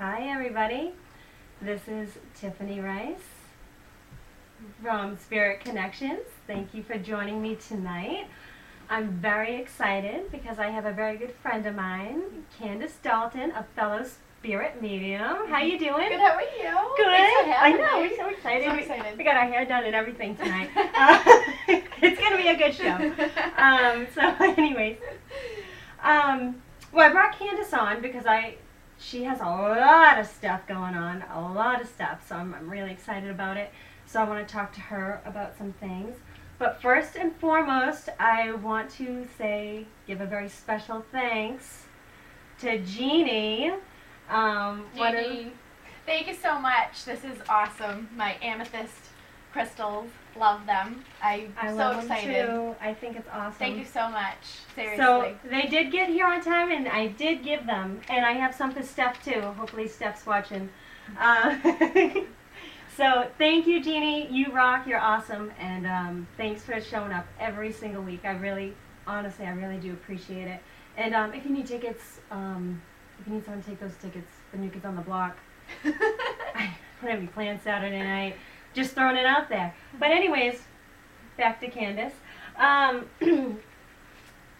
Hi everybody, this is Tiffany Rice from Spirit Connections. Thank you for joining me tonight. I'm very excited because I have a very good friend of mine, Candace Dalton, a fellow Spirit Medium. How you doing? Good, how are you? Good. I know, we're so excited. So excited. We got our hair done and everything tonight. It's going to be a good show. Anyways, well, I brought Candace on because she has a lot of stuff going on, so I'm really excited about it. So I want to talk to her about some things. But first and foremost, I want to give a very special thanks to Jeannie. Jeannie, thank you so much. This is awesome. My amethyst crystals, love them. I'm so excited. Them too. I think it's awesome. Thank you so much. Seriously. So they did get here on time, and I did give them. And I have some for Steph too. Hopefully Steph's watching. So thank you, Jeannie. You rock. You're awesome. And thanks for showing up every single week. Honestly, I really do appreciate it. And if you need tickets, if you need someone to take those tickets, the New Kids on the Block. I don't have any plans Saturday night. Just throwing it out there. But anyways, back to Candace. I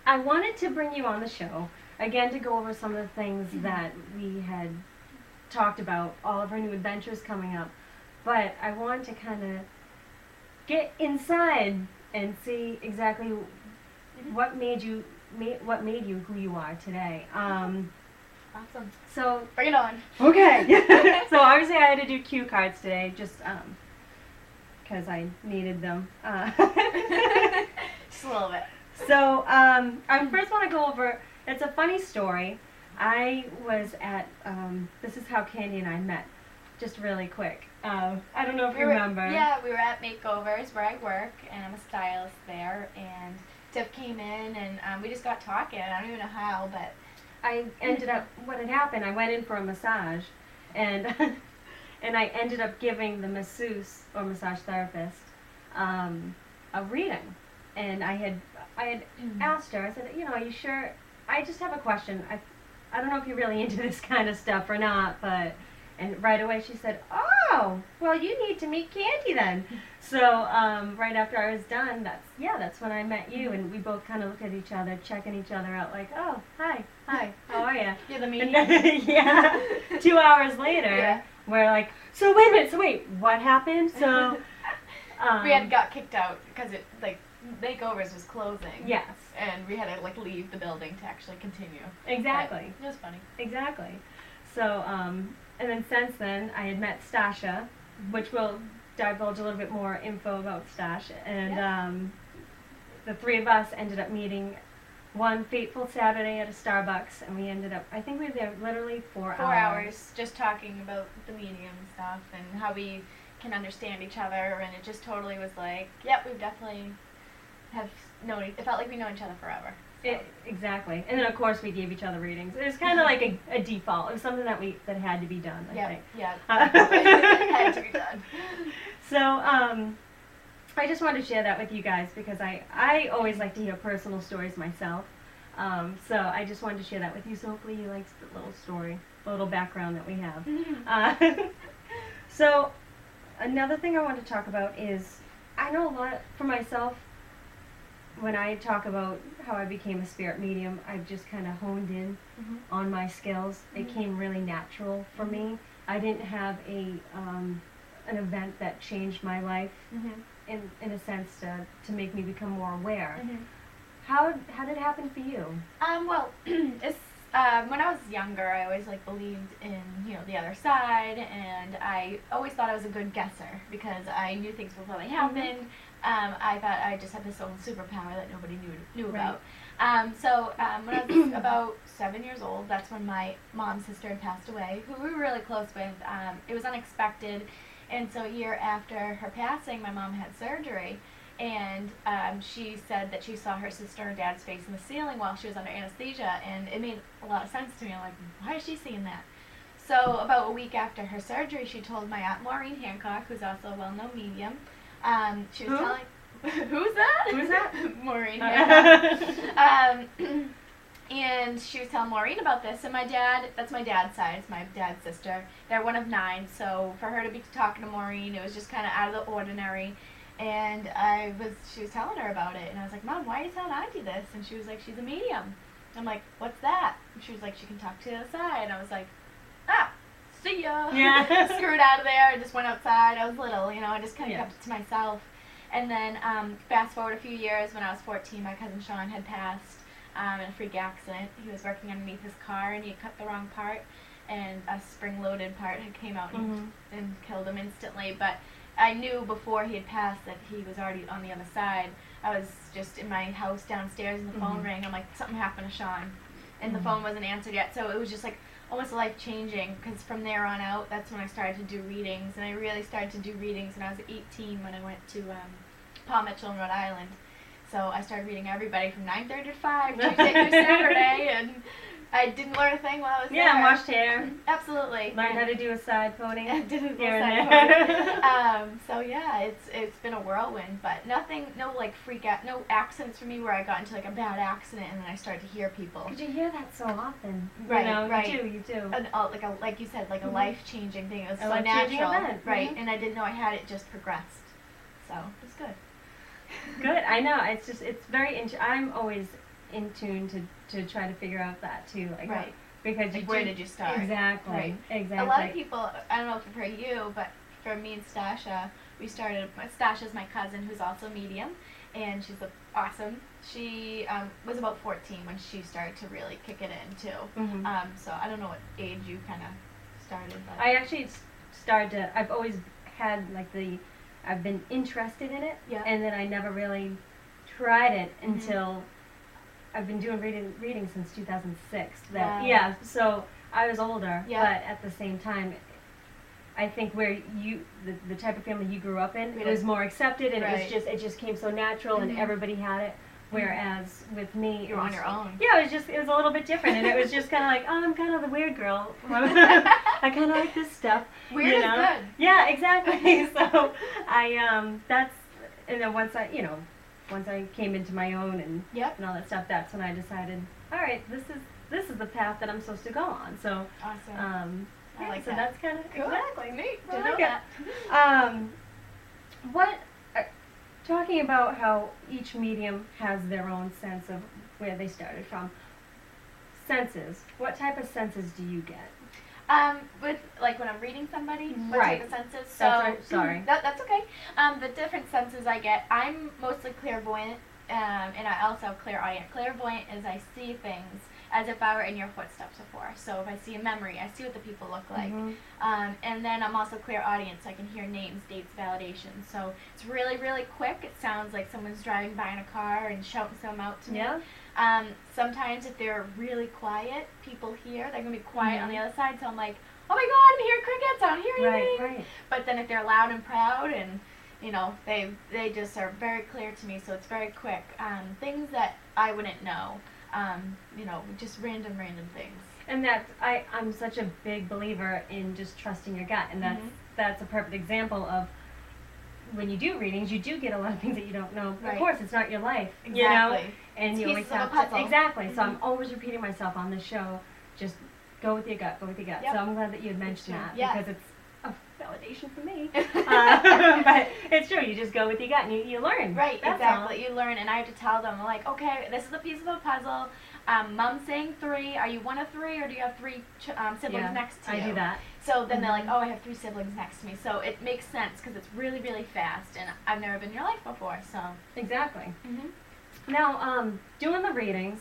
wanted to bring you on the show, again, to go over some of the things that we had talked about, all of our new adventures coming up. But I wanted to kind of get inside and see exactly what made you who you are today. Awesome. So bring it on. Okay. So obviously I had to do cue cards today, just because I needed them. Just a little bit. So I first want to go over. It's a funny story. I was at. This is how Candy and I met. Just really quick. I don't know if you remember. Yeah, we were at Makeovers where I work, and I'm a stylist there. And Tiff came in, and we just got talking. I don't even know how, but I ended up. What had happened? I went in for a massage, and and I ended up giving the masseuse or massage therapist a reading. And I had asked her. I said, are you sure? I just have a question. I don't know if you're really into this kind of stuff or not, but. And right away she said, "Oh, well, you need to meet Candy then." So right after I was done, that's when I met you, and we both kind of looked at each other, checking each other out, like, "Oh, hi, how are you?" You're the medium. Yeah. 2 hours later, we're like, "So wait, what happened?" So we had got kicked out because Makeovers was closing. Yes. And we had to leave the building to actually continue. Exactly. But it was funny. Exactly. So and then since then, I had met Stasha, which will divulge a little bit more info about Stasha. And the three of us ended up meeting one fateful Saturday at a Starbucks, and we ended up, I think we were there literally 4 hours. 4 hours, just talking about the medium stuff and how we can understand each other, and it just totally was like, yep, we definitely it felt like we know each other forever. Exactly. And then, of course, we gave each other readings. It was kind of like a default. It was something that had to be done, I think. Yeah, it had to be done. So, I just wanted to share that with you guys because I always like to hear personal stories myself. So I just wanted to share that with you. So hopefully you liked the little story, the little background that we have. So another thing I want to talk about is I know a lot for myself. When I talk about how I became a spirit medium, I've just kind of honed in on my skills. It came really natural for me. I didn't have an event that changed my life in a sense to make me become more aware. How did it happen for you? Well, it's when I was younger, I always believed in the other side, and I always thought I was a good guesser because I knew things before they happened. I thought I just had this own superpower that nobody knew about. So when I was about 7 years old, that's when my mom's sister had passed away, who we were really close with. It was unexpected, and so a year after her passing, my mom had surgery, and she said that she saw her sister and dad's face in the ceiling while she was under anesthesia, and it made a lot of sense to me. I'm like, why is she seeing that? So about a week after her surgery, she told my aunt Maureen Hancock, who's also a well-known medium, she was telling... Who's that? Who's that? Maureen Hancock. And she was telling Maureen about this, and my dad, that's my dad's side, it's my dad's sister. They're one of 9, so for her to be talking to Maureen, it was just kind of out of the ordinary. And she was telling her about it, and I was like, Mom, why are you telling Auntie this? And she was like, she's a medium. I'm like, what's that? And she was like, she can talk to the other side. And I was like, see ya. Yeah. Screwed out of there. I just went outside. I was little, I just kind of kept it to myself. And then fast forward a few years, when I was 14, my cousin Sean had passed in a freak accident. He was working underneath his car, and he had cut the wrong part, and a spring-loaded part had came out and killed him instantly. But I knew before he had passed that he was already on the other side. I was just in my house downstairs, and the phone rang. I'm like, something happened to Sean. And the phone wasn't answered yet, so it was just like almost life-changing, because from there on out, that's when I started to do readings. And I really started to do readings when I was 18, when I went to Paul Mitchell in Rhode Island. So I started reading everybody from 9:30 to 5, Tuesday through Saturday, and I didn't learn a thing while I was there. Yeah, washed hair. Absolutely. Learned how to do a side pony. I did a little Here side and pony. So yeah, it's been a whirlwind, but no like no accidents for me where I got into like a bad accident and then I started to hear people. Because you hear that so often. Right, You know, right. You do. And, like you said, like a life-changing thing. It was A so life-changing natural, event. right? And I didn't know I had it just progressed. So it was good. Good. I know. It's very. I'm always in tune to try to figure out that too. Like, Right. Because Like, where did you start? Exactly. Right. Exactly. A lot of people, I don't know if for you, but for me and Stasha, we started. Stasha's my cousin, who's also a medium, and she's awesome. She was about 14 when she started to really kick it in too. So I don't know what age you kind of started. But I actually started to. I've always had I've been interested in it, and then I never really tried it until I've been doing reading since 2006. Wow. Yeah, so I was older, Yeah. but at the same time, I think where the type of family you grew up in, it was more accepted, and it just came so natural, and everybody had it. Whereas with me, you're on your own. Yeah, it was a little bit different, and it was just kind of like, oh, I'm kind of the weird girl. I kind of like this stuff. Weird is good. Yeah, exactly. So and then once I came into my own and all that stuff, that's when I decided, all right, this is the path that I'm supposed to go on. So awesome. I like so that. that's kind of cool. exactly neat. I Didn't know that. What? Talking about how each medium has their own sense of where they started from. Senses. What type of senses do you get? With like when I'm reading somebody, what Right. type of senses? So That's right. Sorry. That's okay. The different senses I get, I'm mostly clairvoyant, and I also have clairaudient. Clairvoyant is I see things as if I were in your footsteps before. So if I see a memory, I see what the people look like. And then I'm also clairaudient, so I can hear names, dates, validations. So it's really, really quick. It sounds like someone's driving by in a car and shouting something out to me. Yeah. Sometimes if they're really quiet, people hear, they're going to be quiet on the other side, so I'm like, oh my God, I'm hearing crickets, I don't hear anything. Right. But then if they're loud and proud and, they just are very clear to me, so it's very quick. Things that I wouldn't know, just random things. And I'm such a big believer in just trusting your gut, and that's a perfect example of when you do readings, you do get a lot of things that you don't know. Right. Of course, it's not your life, Exactly. And It's you always pieces of have a puzzle. to exactly. So I'm always repeating myself on this show. Just go with your gut. Go with your gut. Yep. So I'm glad that you had mentioned that because it's a validation for me. But it's true. You just go with your gut and you learn. Right, That's exactly. You learn, and I have to tell them, like, okay, this is a piece of a puzzle. Mom's saying 3. Are you one of 3, or do you have 3 siblings next to you? I do that. So then they're like, oh, I have 3 siblings next to me. So it makes sense because it's really, really fast, and I've never been in your life before, so. Exactly. Now, doing the readings,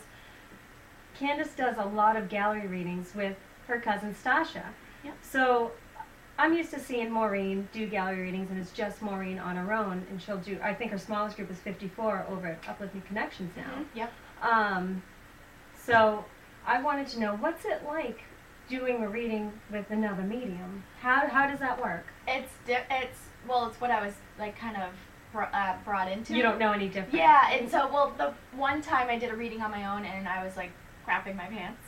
Candace does a lot of gallery readings with her cousin Stasha. Yep. So I'm used to seeing Maureen do gallery readings, and it's just Maureen on her own, and she'll do, I think her smallest group is 54 over at Uplifting Connections now. Yep. So I wanted to know, what's it like doing a reading with another medium? How does that work? It's what I was like kind of brought into. You don't know any different. Yeah, and so the one time I did a reading on my own and I was like crapping my pants.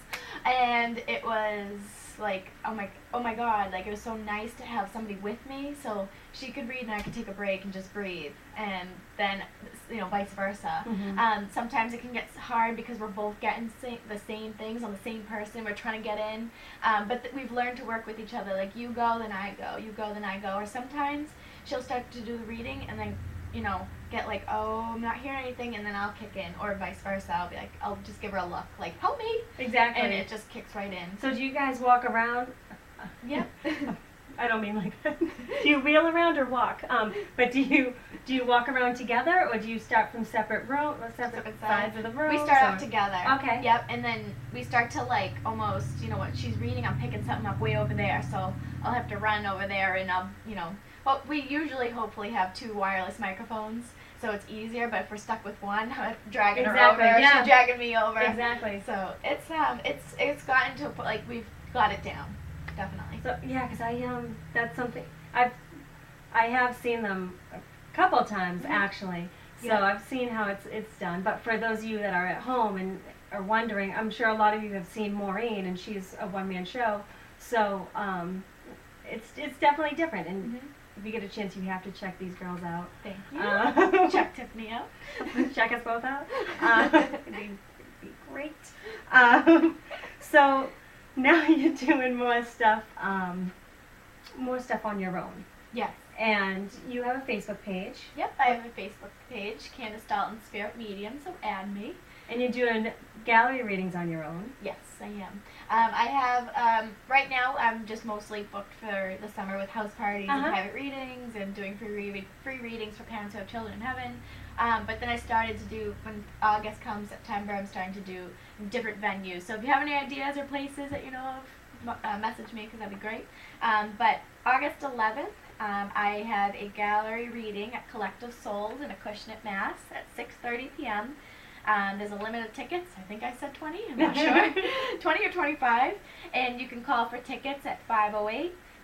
And it was like, oh my God, like it was so nice to have somebody with me so she could read and I could take a break and just breathe, and then vice versa. Sometimes it can get hard because we're both getting the same things on the same person, we're trying to get in, but we've learned to work with each other, like you go then I go, you go then I go, or sometimes she'll start to do the reading and then get like, oh, I'm not hearing anything, and then I'll kick in, or vice versa. I'll be like, I'll just give her a look, like, help me. Exactly. And it just kicks right in. So do you guys walk around? Yep. I don't mean like that. Do you wheel around or walk? But do you walk around together, or do you start from separate sides of the room? We start out together. Okay. Yep, and then we start to like almost, what she's reading, I'm picking something up way over there, so I'll have to run over there and I'll, well, we usually hopefully have 2 wireless microphones, so it's easier, but if we're stuck with one, I'm dragging her over, she's dragging me over. Exactly. So it's gotten to a point, like we've got it down, definitely. So yeah, because that's something I have seen them a couple of times actually. So Yeah. I've seen how it's done. But for those of you that are at home and are wondering, I'm sure a lot of you have seen Maureen, and she's a one-man show. So it's definitely different. And if you get a chance, you have to check these girls out. Thank you. Check Tiffany out. Check us both out. It'd be great. So now you're doing more stuff on your own. Yes. And you have a Facebook page. Yep, I have a Facebook page, Candace Dalton Spirit Medium, so add me. And you're doing gallery readings on your own. Yes, I am. I have, right now, I'm just mostly booked for the summer with house parties and private readings and doing free readings for parents who have children in heaven. But then I started to do, when August comes, September, I'm starting to do different venues. So if you have any ideas or places that you know of, message me because that'd be great. But August 11th, I have a gallery reading at Collective Souls in Acushnet, Mass. at 6:30 p.m. There's a limit of tickets. I think I said 20. I'm not sure. 20 or 25. And you can call for tickets at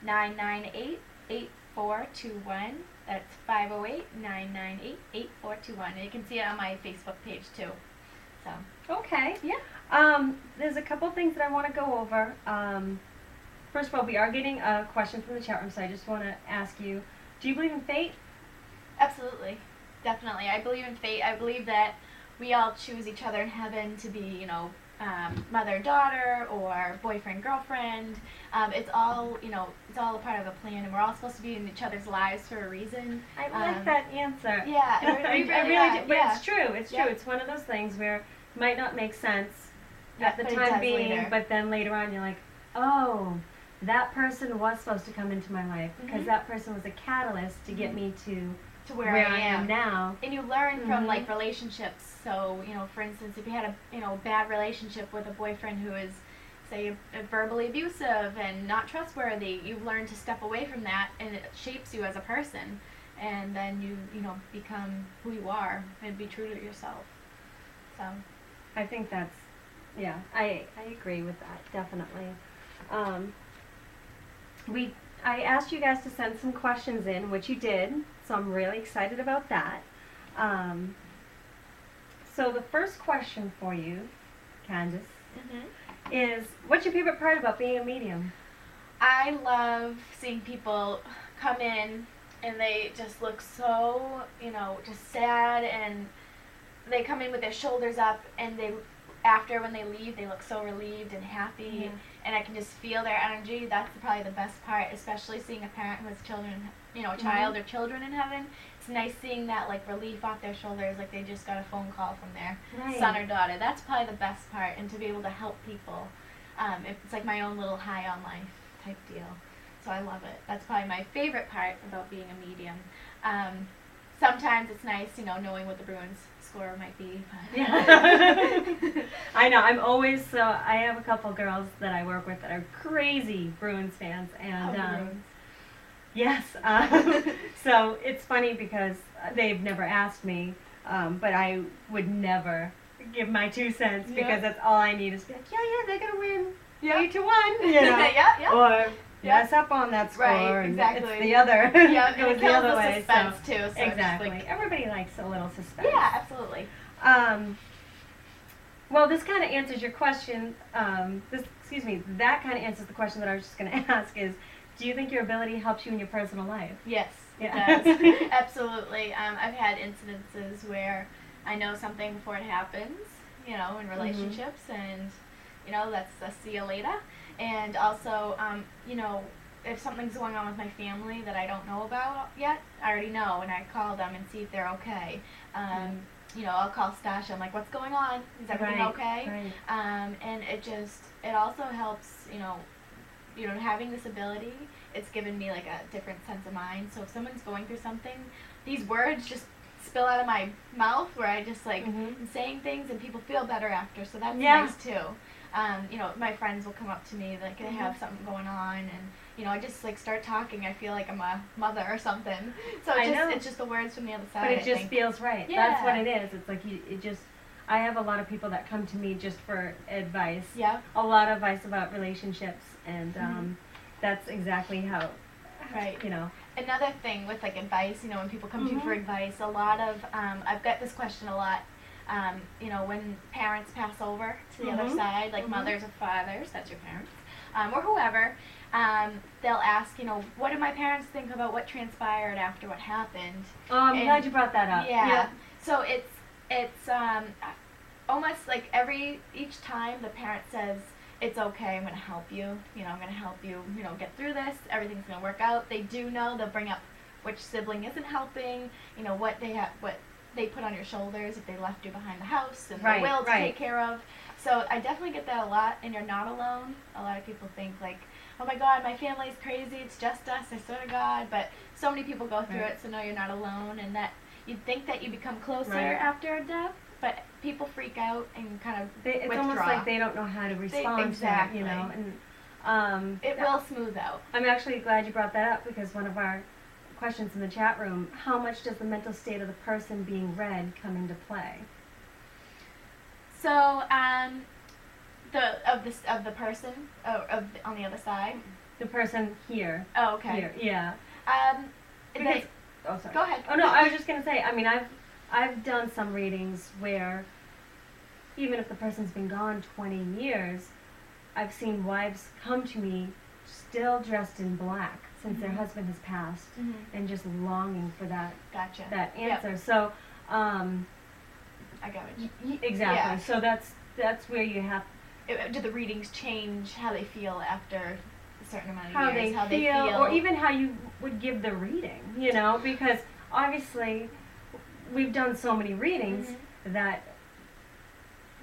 508-998-8421. That's 508-998-8421. And you can see it on my Facebook page too. So. Okay. Yeah. There's a couple things that I want to go over. First of all, we are getting a question from the chat room, so I just want to ask you, do you believe in fate? Absolutely. Definitely. I believe in fate. I believe that we all choose each other in heaven to be, mother, daughter, or boyfriend, girlfriend. It's all, it's all a part of a plan, and we're all supposed to be in each other's lives for a reason. I like that answer. Yeah, I really do. But yeah. it's true. It's true. It's one of those things where it might not make sense at the but it time does being, later. but then later on you're like, oh, that person was supposed to come into my life because that person was a catalyst to get me to where I am now. And you learn from like relationships. So, for instance, if you had a bad relationship with a boyfriend who is, say, verbally abusive and not trustworthy, you've learned to step away from that, and it shapes you as a person. And then you become who you are and be true to yourself. So I think that's, I agree with that, definitely. I asked you guys to send some questions in, which you did, so I'm really excited about that. So the first question for you, Candace, is, what's your favorite part about being a medium? I love seeing people come in and they just look so, just sad, and they come in with their shoulders up, and when they leave, they look so relieved and happy, and I can just feel their energy. That's probably the best part, especially seeing a parent who has children, a child or children in heaven. It's nice seeing that, like, relief off their shoulders, like they just got a phone call from their son or daughter. That's probably the best part, and to be able to help people. It's like my own little high on life type deal. So I love it. That's probably my favorite part about being a medium. Sometimes it's nice, knowing what the Bruins score might be. I know. I have a couple girls that I work with that are crazy Bruins fans, and yes. So it's funny because they've never asked me, but I would never give my 2 cents because that's all I need is to be like, they're gonna win 8-1, or yes, up on that score, right, and exactly. it's the other. Yeah, goes it the other way. Suspense too. So exactly. Everybody likes a little suspense. Yeah, absolutely. Well, this kind of answers your question. That kind of answers the question that I was just going to ask is, do you think your ability helps you in your personal life? Yes, Yeah. it does. Absolutely. I've had incidences where I know something before it happens, you know, in relationships, and, you know, that's a see you later. And also, you know, if something's going on with my family that I don't know about yet, I already know, and I call them and see if they're okay. You know, I'll call Stasha. I'm like, what's going on? Is everything okay? Right. And it also helps, you know, having this ability, it's given me like a different sense of mind. So if someone's going through something, these words just spill out of my mouth where I just like am saying things and people feel better after. So that's nice too. You know, my friends will come up to me like they have something going on, and you know, I just like start talking. I feel like I'm a mother or something. So it's just the words from the other side. But it just feels right. Yeah. That's what it is. It's like I have a lot of people that come to me just for advice. Yeah. A lot of advice about relationships, and that's exactly how. Right. You know. Another thing with like advice, you know, when people come to you for advice, a lot of I've got this question a lot. You know, when parents pass over to the other side, like mothers or fathers, that's your parents, or whoever, they'll ask, you know, what do my parents think about what transpired after what happened? Oh, I'm glad you brought that up. Yeah. So it's almost like each time the parent says, it's okay, I'm going to help you, you know, I'm going to help you, you know, get through this, everything's going to work out. They do know, they'll bring up which sibling isn't helping, you know, what they put on your shoulders if they left you behind the house and the will to take care of. So I definitely get that a lot, and you're not alone. A lot of people think like, oh my God, my family's crazy, it's just us, I swear to God, but so many people go through it, so no, you're not alone, and that you'd think that you become closer after a death, but people freak out and kind of it's withdraw. almost like they don't know how to respond to it, you know, and it will smooth out. I'm actually glad you brought that up, because one of our questions in the chat room, how much does the mental state of the person being read come into play? So, the person on the other side, the person here. Oh, okay. Here, yeah. Sorry. Go ahead. Oh no, I was just gonna say. I mean, I've done some readings where, even if the person's been gone 20 years, I've seen wives come to me still dressed in black since their husband has passed, and just longing for that answer. So, I got it. Exactly. Yeah. So that's where you have. Do the readings change how they feel after a certain amount of how years? They feel, or even how you would give the reading, you know, because obviously we've done so many readings that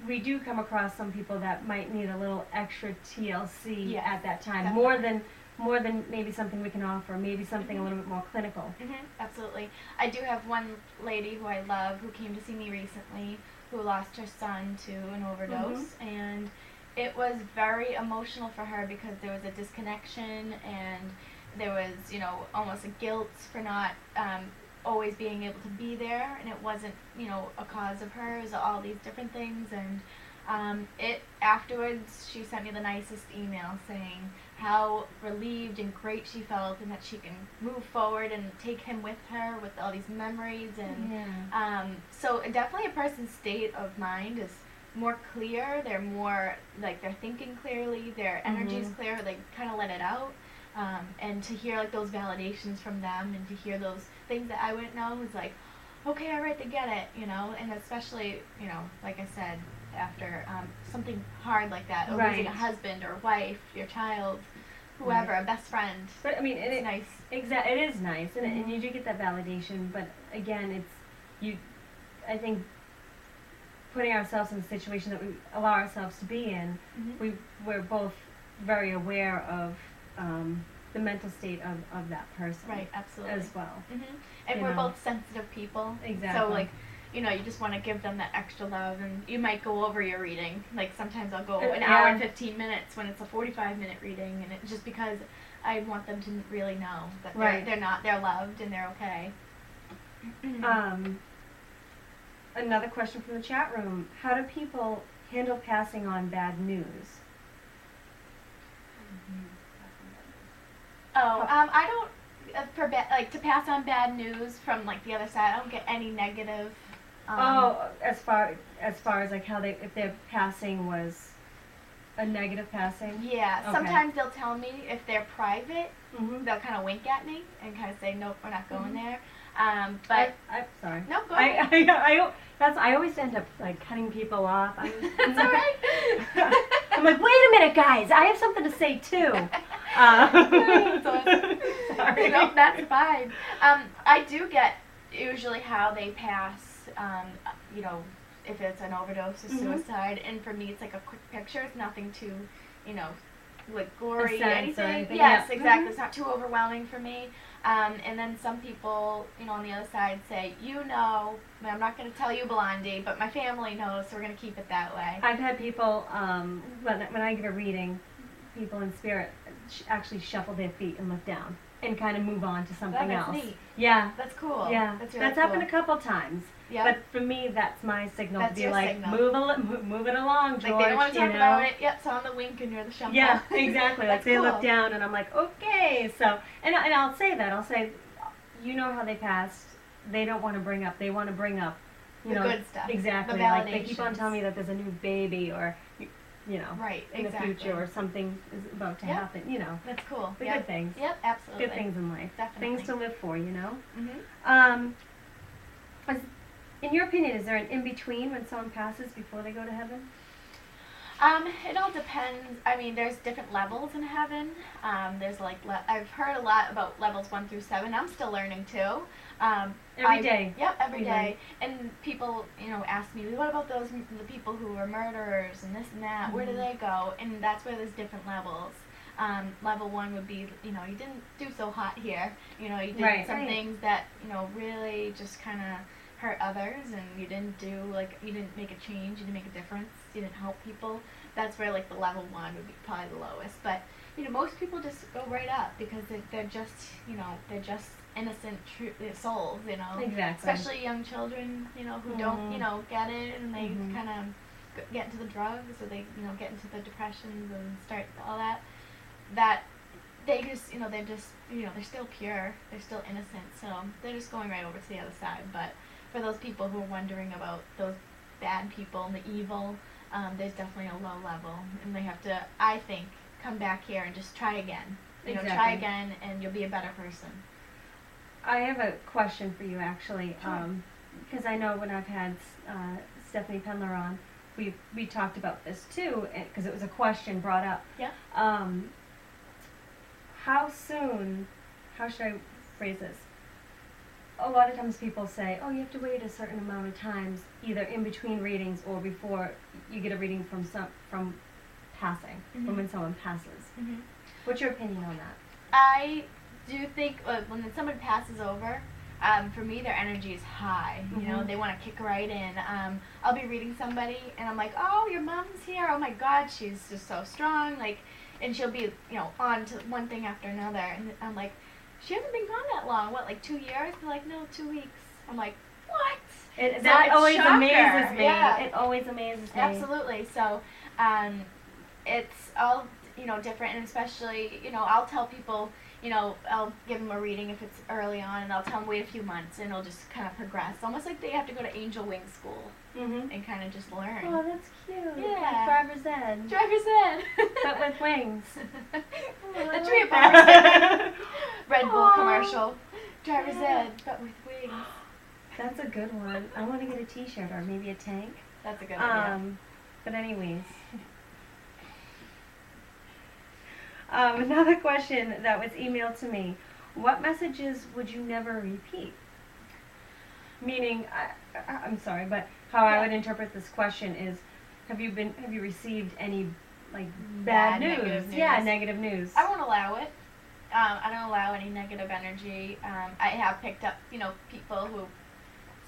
we do come across some people that might need a little extra TLC at that time, definitely. more than maybe something we can offer, maybe something a little bit more clinical. Absolutely. I do have one lady who I love who came to see me recently who lost her son to an overdose, and it was very emotional for her because there was a disconnection, and there was, you know, almost a guilt for not always being able to be there, and it wasn't, you know, a cause of hers, all these different things, and afterwards she sent me the nicest email saying how relieved and great she felt, and that she can move forward and take him with her with all these memories, and so definitely a person's state of mind is more clear, they're more, like, they're thinking clearly, their energy is clear, they kind of let it out, and to hear, like, those validations from them, and to hear those things that I wouldn't know is like, okay, all right, they get it, you know, and especially, you know, like I said, after something hard like that, or losing a husband or wife, your child, whoever, a best friend. But I mean, it's nice. Exactly, it is nice, and you do get that validation. But again, I think, putting ourselves in a situation that we allow ourselves to be in, we're both very aware of the mental state of that person. Right, absolutely. As well. And we're both sensitive people. Exactly. So, like, you know, you just want to give them that extra love, and you might go over your reading. Like, sometimes I'll go an hour and 15 minutes when it's a 45-minute reading, and it's just because I want them to really know that they're loved and they're okay. Another question from the chat room: how do people handle passing on bad news? I don't, to pass on bad news from, like, the other side, I don't get any negative As far as like how if their passing was a negative passing. Yeah. Okay. Sometimes they'll tell me if they're private, Mm-hmm. they'll kind of wink at me and kind of say, nope, we're not going Mm-hmm. there. But I'm sorry. no, go ahead. I always end up like cutting people off. That's all right. I'm like, wait a minute, guys. I have something to say too. That's awesome. Sorry. No, that's fine. I do get usually how they pass. You know, if it's an overdose or Mhm. suicide, and for me, it's like a quick picture. It's nothing too, you know, like gory, Sense or anything. anything, Yes, yeah. exactly. Mhm. It's not too overwhelming for me. And then some people, you know, on the other side say, you know, I'm not going to tell you, Blondie, but my family knows, so we're going to keep it that way. I've had people, when I give a reading, people in spirit actually shuffle their feet and look down and kind of move on to something That's else. neat. Yeah. That's cool. Yeah. That's really cool. happened a couple times. Yeah. But for me, that's my signal That's to be your like, signal. move it along, George. Like, they don't want to talk you know? about it. Yep, so I'm the wink and you're the shuffle. Yeah, exactly. Like That's they look cool. down and I'm like, okay. So, and I'll say that. I'll say, you know how they passed. They don't want to bring up. They want to bring up, you The know, good stuff. exactly. The Like they keep on validations. telling me that there's a new baby or, you know, Right, in exactly. the future or something is about to Yep. happen. You know, That's cool. the Yep. good things. Yep, absolutely. Good things in life. Definitely. Things to live for. You know. Mm-hmm. In your opinion, is there an in between when someone passes before they go to heaven? It all depends. I mean, there's different levels in heaven. There's like, I've heard a lot about levels 1 through 7. I'm still learning too. Every day. Yep, every You day. And people, you know, ask me, what about the people who are murderers and this and that? Where do they go? And that's where there's different levels. Level 1 would be, you know, you didn't do so hot here. You know, you did some things that, you know, really just kind of hurt others, and you didn't make a change, you didn't make a difference, you didn't help people. That's where like the level 1 would be probably the lowest. But, you know, most people just go right up because they're just, you know, they're just innocent souls, you know. Exactly. Especially young children, you know, who don't, you know, get it, and they kind of get into the drugs, or they, you know, get into the depressions and start all that. That they just, you know, they're just, you know, they're still pure, they're still innocent, so they're just going right over to the other side. But for those people who are wondering about those bad people and the evil, there's definitely a low level, and they have to, I think, come back here and just try again. You know, try again, and you'll be a better person. I have a question for you, actually, Sure. because I know when I've had Stephanie Pendler on, we talked about this too, because it was a question brought up. Yeah. How should I phrase this? A lot of times people say, oh, you have to wait a certain amount of times, either in between readings or before you get a reading from passing, from when someone passes. Mm-hmm. What's your opinion on that? I do think when someone passes over, for me, their energy is high. You know, they want to kick right in. I'll be reading somebody, and I'm like, oh, your mom's here. Oh, my God, she's just so strong. Like, and she'll be, you know, on to one thing after another. And I'm like, she hasn't been gone that long. What, like 2 years? They're like, no, 2 weeks. I'm like, what? That always amazes me. Yeah. It always amazes me. Absolutely. So, it's all, you know, different, and especially, you know, I'll tell people, you know, I'll give them a reading if it's early on, and I'll tell them wait a few months, and it'll just kind of progress. Almost like they have to go to angel wing school and kind of just learn. Oh, that's cute. Yeah. Like driver's ed. Driver's ed. But with wings. That should be a bumper. Red Bull commercial. Driver's ed, but with wings. That's a good one. I want to get a t-shirt or maybe a tank. That's a good idea. But anyways. Another question that was emailed to me. What messages would you never repeat? Meaning, I'm sorry, but how I would interpret this question is, have you received any like bad news? Negative news? Yeah, negative news. I won't allow it. I don't allow any negative energy. I have picked up, you know, people who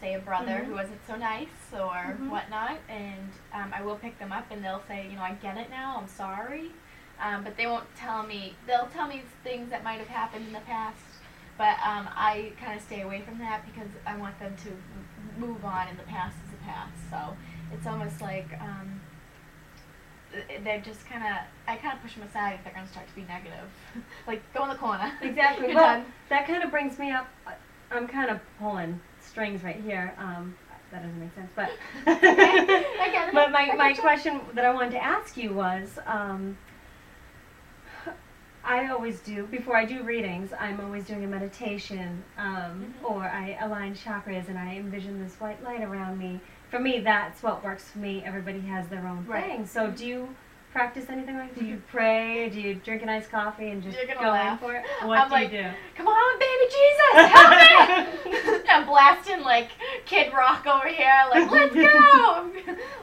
say a brother who wasn't so nice or whatnot, and I will pick them up, and they'll say, you know, I get it now, I'm sorry. But they won't tell me, they'll tell me things that might have happened in the past, but I kind of stay away from that because I want them to move on, and the past is the past. So it's almost like they're just kind of, I kind of push them aside if they're going to start to be negative. Like, go in the corner. Exactly. You're Well, done. that kind of brings me up, I'm kind of pulling strings right here. that doesn't make sense, but Okay, I get it. but I my getcha. question that I wanted to ask you was, I always do, before I do readings, I'm always doing a meditation, or I align chakras and I envision this white light around me. For me, that's what works for me. Everybody has their own Right. thing. So do you practice anything like that? Do you pray? Do you drink a nice coffee and just You're gonna go laugh. in for it? What I'm do like, you do? Come on, baby Jesus, help me! I'm blasting like Kid Rock over here, like, let's go!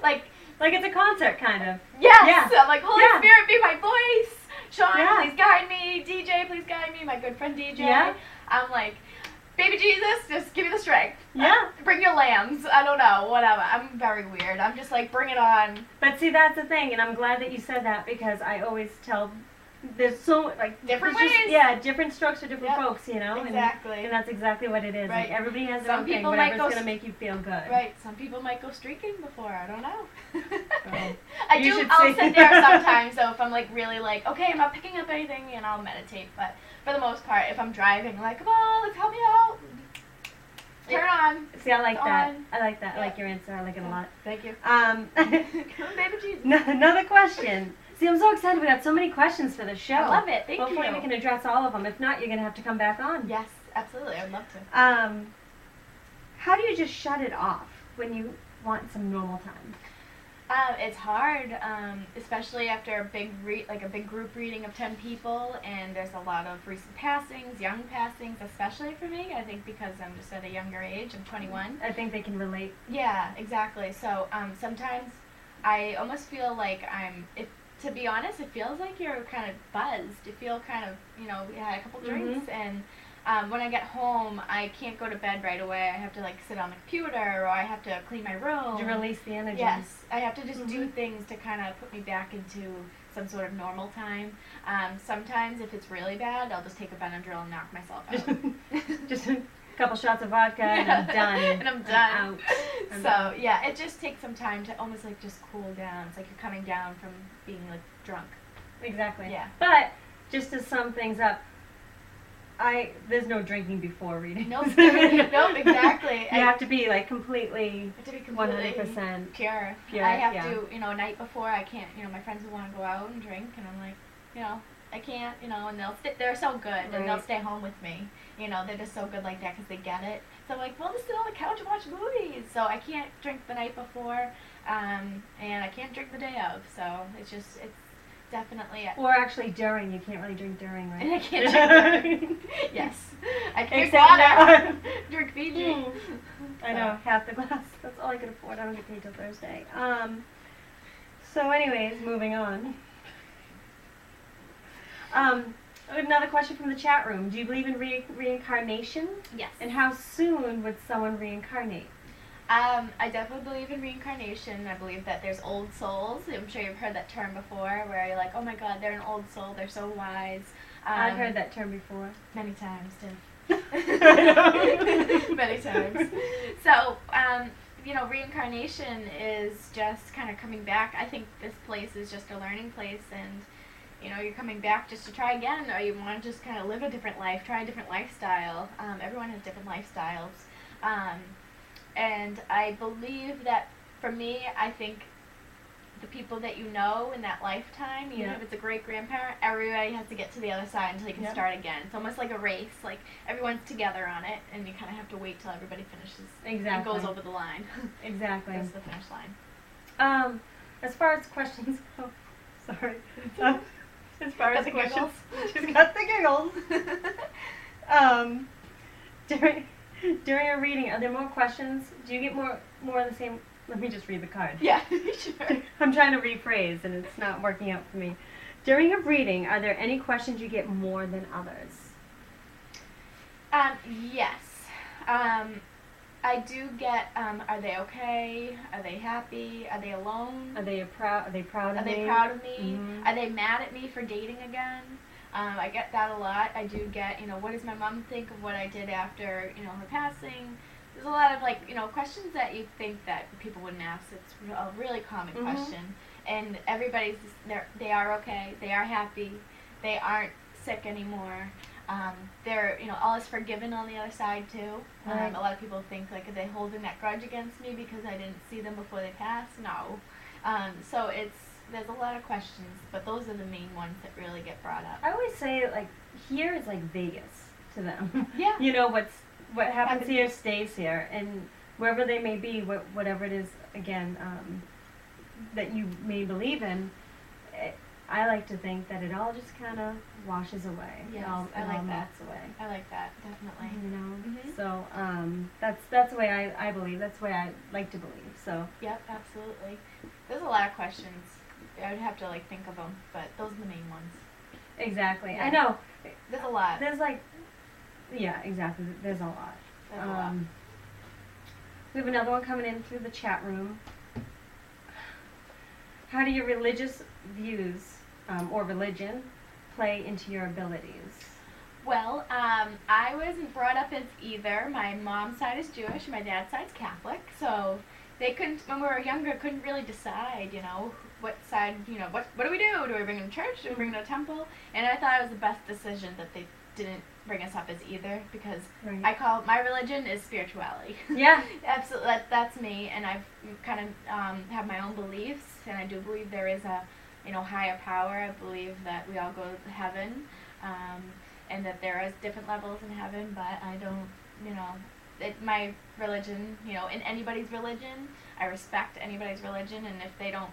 like Like it's a concert, kind of. yes! Yeah. I'm like, Holy Yeah. Spirit, be my voice! Sean, Yeah. please guide me. DJ, please guide me. My good friend DJ. Yeah. I'm like, baby Jesus, just give me the strength. Yeah. Bring your lambs. I don't know, whatever. I'm very weird. I'm just like, bring it on. But see, that's the thing, and I'm glad that you said that because I always tell, there's so, like, Different there's just- ways. yeah, different strokes for different Yep. folks, you know? Exactly. And that's exactly what it is. Right. Like, everybody has their Some own thing, people might whatever's go going to make you feel good. Right. Some people might go streaking before. I don't know. Well, I you do. should I'll see. sit there sometimes. So if I'm like really like, okay, I'm not picking up anything, and I'll meditate. But for the most part, if I'm driving, I'm like, come on, let's help me out. Turn on. See, I like It's that. on. I like that. I Yeah. like your answer. I like it a lot. Thank you. Come Baby Jesus. Another question. See, I'm so excited. We got so many questions for the show. I love it. Thank Hopefully you. we can address all of them. If not, you're going to have to come back on. Yes, absolutely. I'd love to. How do you just shut it off when you want some normal time? It's hard, especially after a big group reading of 10 people, and there's a lot of recent passings, young passings, especially for me. I think because I'm just at a younger age. I'm 21. I think they can relate. Yeah, exactly. So sometimes I almost feel like to be honest, it feels like you're kind of buzzed. You feel kind of, we had a couple drinks, and when I get home, I can't go to bed right away. I have to like sit on the computer, or I have to clean my room. To release the energy. Yes, I have to just do things to kind of put me back into some sort of normal time. Sometimes if it's really bad, I'll just take a Benadryl and knock myself out. Just a couple shots of vodka and I'm done. And I'm done. I'm So out. yeah, it just takes some time to almost like just cool down. It's like you're coming down from being like drunk. Exactly. Yeah. But just to sum things up, there's no drinking before reading. Nope, exactly. You have to be like completely to be completely 100% pure. pure, I have yeah. to, a night before I can't, my friends will want to go out and drink, and I'm like, I can't, and they're so good, and they'll Right. stay home with me. They're just so good like that because they get it. So I'm like, well, just sit on the couch and watch movies. So I can't drink the night before, and I can't drink the day of. So it's definitely. Or actually during. You can't really drink during, right? And I can't drink during. Yes. I can drink Except water. now. Drink Fiji. I know, half the glass. That's all I could afford. I don't get paid till Thursday. So anyways, moving on. Another question from the chat room. Do you believe in reincarnation? Yes. And how soon would someone reincarnate? I definitely believe in reincarnation. I believe that there's old souls. I'm sure you've heard that term before, where you're like, oh my God, they're an old soul. They're so wise. I've heard that term before. Many times, Tiff. Many times. So, reincarnation is just kind of coming back. I think this place is just a learning place, and you're coming back just to try again, or you want to just kind of live a different life, try a different lifestyle. Everyone has different lifestyles. And I believe that, for me, I think the people that you know in that lifetime, even if it's a great-grandparent, everybody has to get to the other side until you can start again. It's almost like a race. Like, everyone's together on it, and you kind of have to wait till everybody finishes and goes over the line. Exactly. That's the finish line. As far as questions go, sorry. As far Got as the questions, giggles? she's got the giggles. During a reading, are there more questions? Do you get more of the same? Let me just read the card. Yeah, sure. I'm trying to rephrase, and it's not working out for me. During a reading, are there any questions you get more than others? Yes. I do get, are they okay? Are they happy? Are they alone? Are they proud of me? Are they proud of me? Mm-hmm. Are they mad at me for dating again? I get that a lot. I do get, what does my mom think of what I did after, her passing? There's a lot of, questions that you think that people wouldn't ask. It's a really common question. And everybody's, they are okay. They are happy. They aren't sick anymore. There, all is forgiven on the other side too. Right. A lot of people think like, are they holding that grudge against me because I didn't see them before they passed? No. So there's a lot of questions, but those are the main ones that really get brought up. I always say, like, here is like Vegas to them. Yeah. What happens here stays here, and wherever they may be, whatever it is, again, that you may believe in, I like to think that it all just kind of washes away. Yes, it all I like that. melts away. I like that, definitely. So that's the way I believe. That's the way I like to believe. So. Yep, absolutely. There's a lot of questions. I would have to like think of them, but those are the main ones. Exactly. Yeah. I know. There's a lot. There's like, yeah, exactly. There's a lot. There's a lot. We have another one coming in through the chat room. How do your religious views or religion play into your abilities? Well, I wasn't brought up as either. My mom's side is Jewish, my dad's side's Catholic, so they couldn't, when we were younger, couldn't really decide, what side, what do we do? Do we bring them to church? Do we bring them to a temple? And I thought it was the best decision that they didn't bring us up as either, because Right. I call my religion is spirituality. Yeah. Absolutely, that's me, and I've kind of have my own beliefs, and I do believe there is a higher power. I believe that we all go to heaven, and that there is different levels in heaven, but I don't, my religion, in anybody's religion, I respect anybody's religion, and if they don't,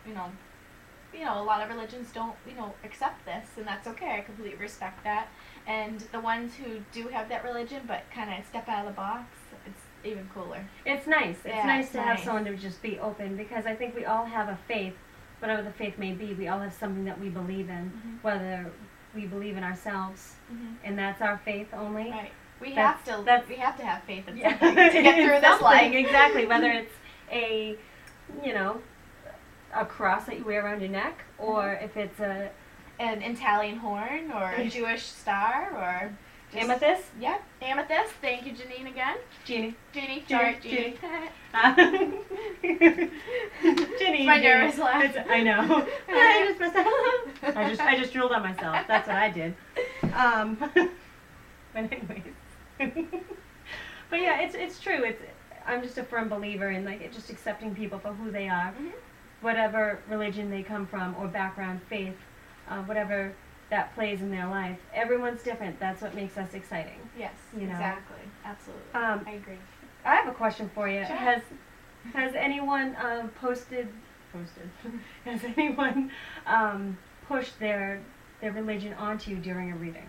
a lot of religions don't, accept this, and that's okay. I completely respect that. And the ones who do have that religion but kind of step out of the box, it's even cooler. It's nice. It's nice to have nice. someone to just be open, because I think we all have a faith, whatever the faith may be. We all have something that we believe in, whether we believe in ourselves, and that's our faith only. Right. We That's- have to have faith in Yeah. something to get through this Something, life. exactly. Whether it's a cross that you wear around your neck, or if it's An Italian horn, or a Jewish star, or just, amethyst. Yep, amethyst. Thank you, Janine, again. Jeannie. Sorry, Jeannie. Ginny. My nervous laugh. I know. I just messed up. I just drooled on myself. That's what I did. But anyways. But yeah, it's true. I'm just a firm believer in just accepting people for who they are, whatever religion they come from or background, faith, whatever that plays in their life. Everyone's different. That's what makes us exciting. Yes, exactly. Absolutely. I agree. I have a question for you. Sure. Has anyone posted? Has anyone pushed their religion onto you during a reading?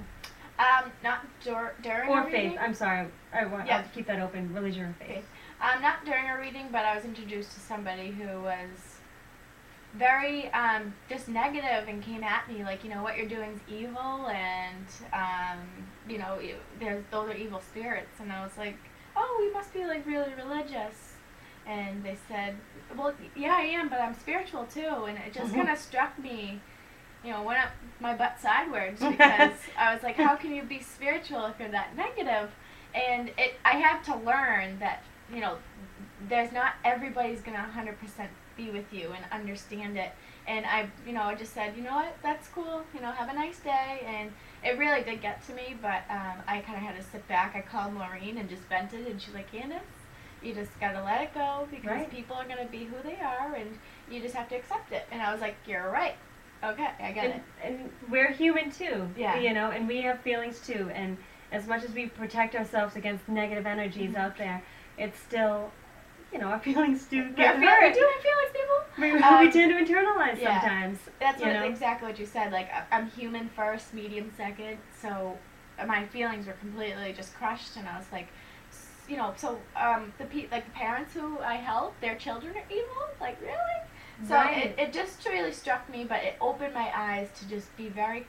Not during Or a faith. reading. I'm sorry. I want Yeah. to keep that open. Religion or faith. Not during a reading, but I was introduced to somebody who was very just negative and came at me like, what you're doing is evil, and those are evil spirits. And I was like, oh, you must be like really religious. And they said, well, yeah, I am, but I'm spiritual too. And it just kind of struck me, went up my butt sideways, because I was like, how can you be spiritual if you're that negative? And I had to learn that, there's not everybody's going to 100% be with you and understand it. And I just said, what, that's cool, have a nice day. And it really did get to me, but I kind of had to sit back. I called Maureen and just vented, and she's like, Candace, you just got to let it go, because people are going to be who they are, and you just have to accept it. And I was like, you're right. Okay, I get it. And we're human too. Yeah. And we have feelings too. And as much as we protect ourselves against negative energies out there, it's still, our feelings do get hurt. We do have feelings, people. We tend to internalize sometimes. That's exactly what you said. Like, I'm human first, medium second. So my feelings were completely just crushed, and I was like, the parents who I help, their children are evil? Like, really? So it just really struck me, but it opened my eyes to just be very,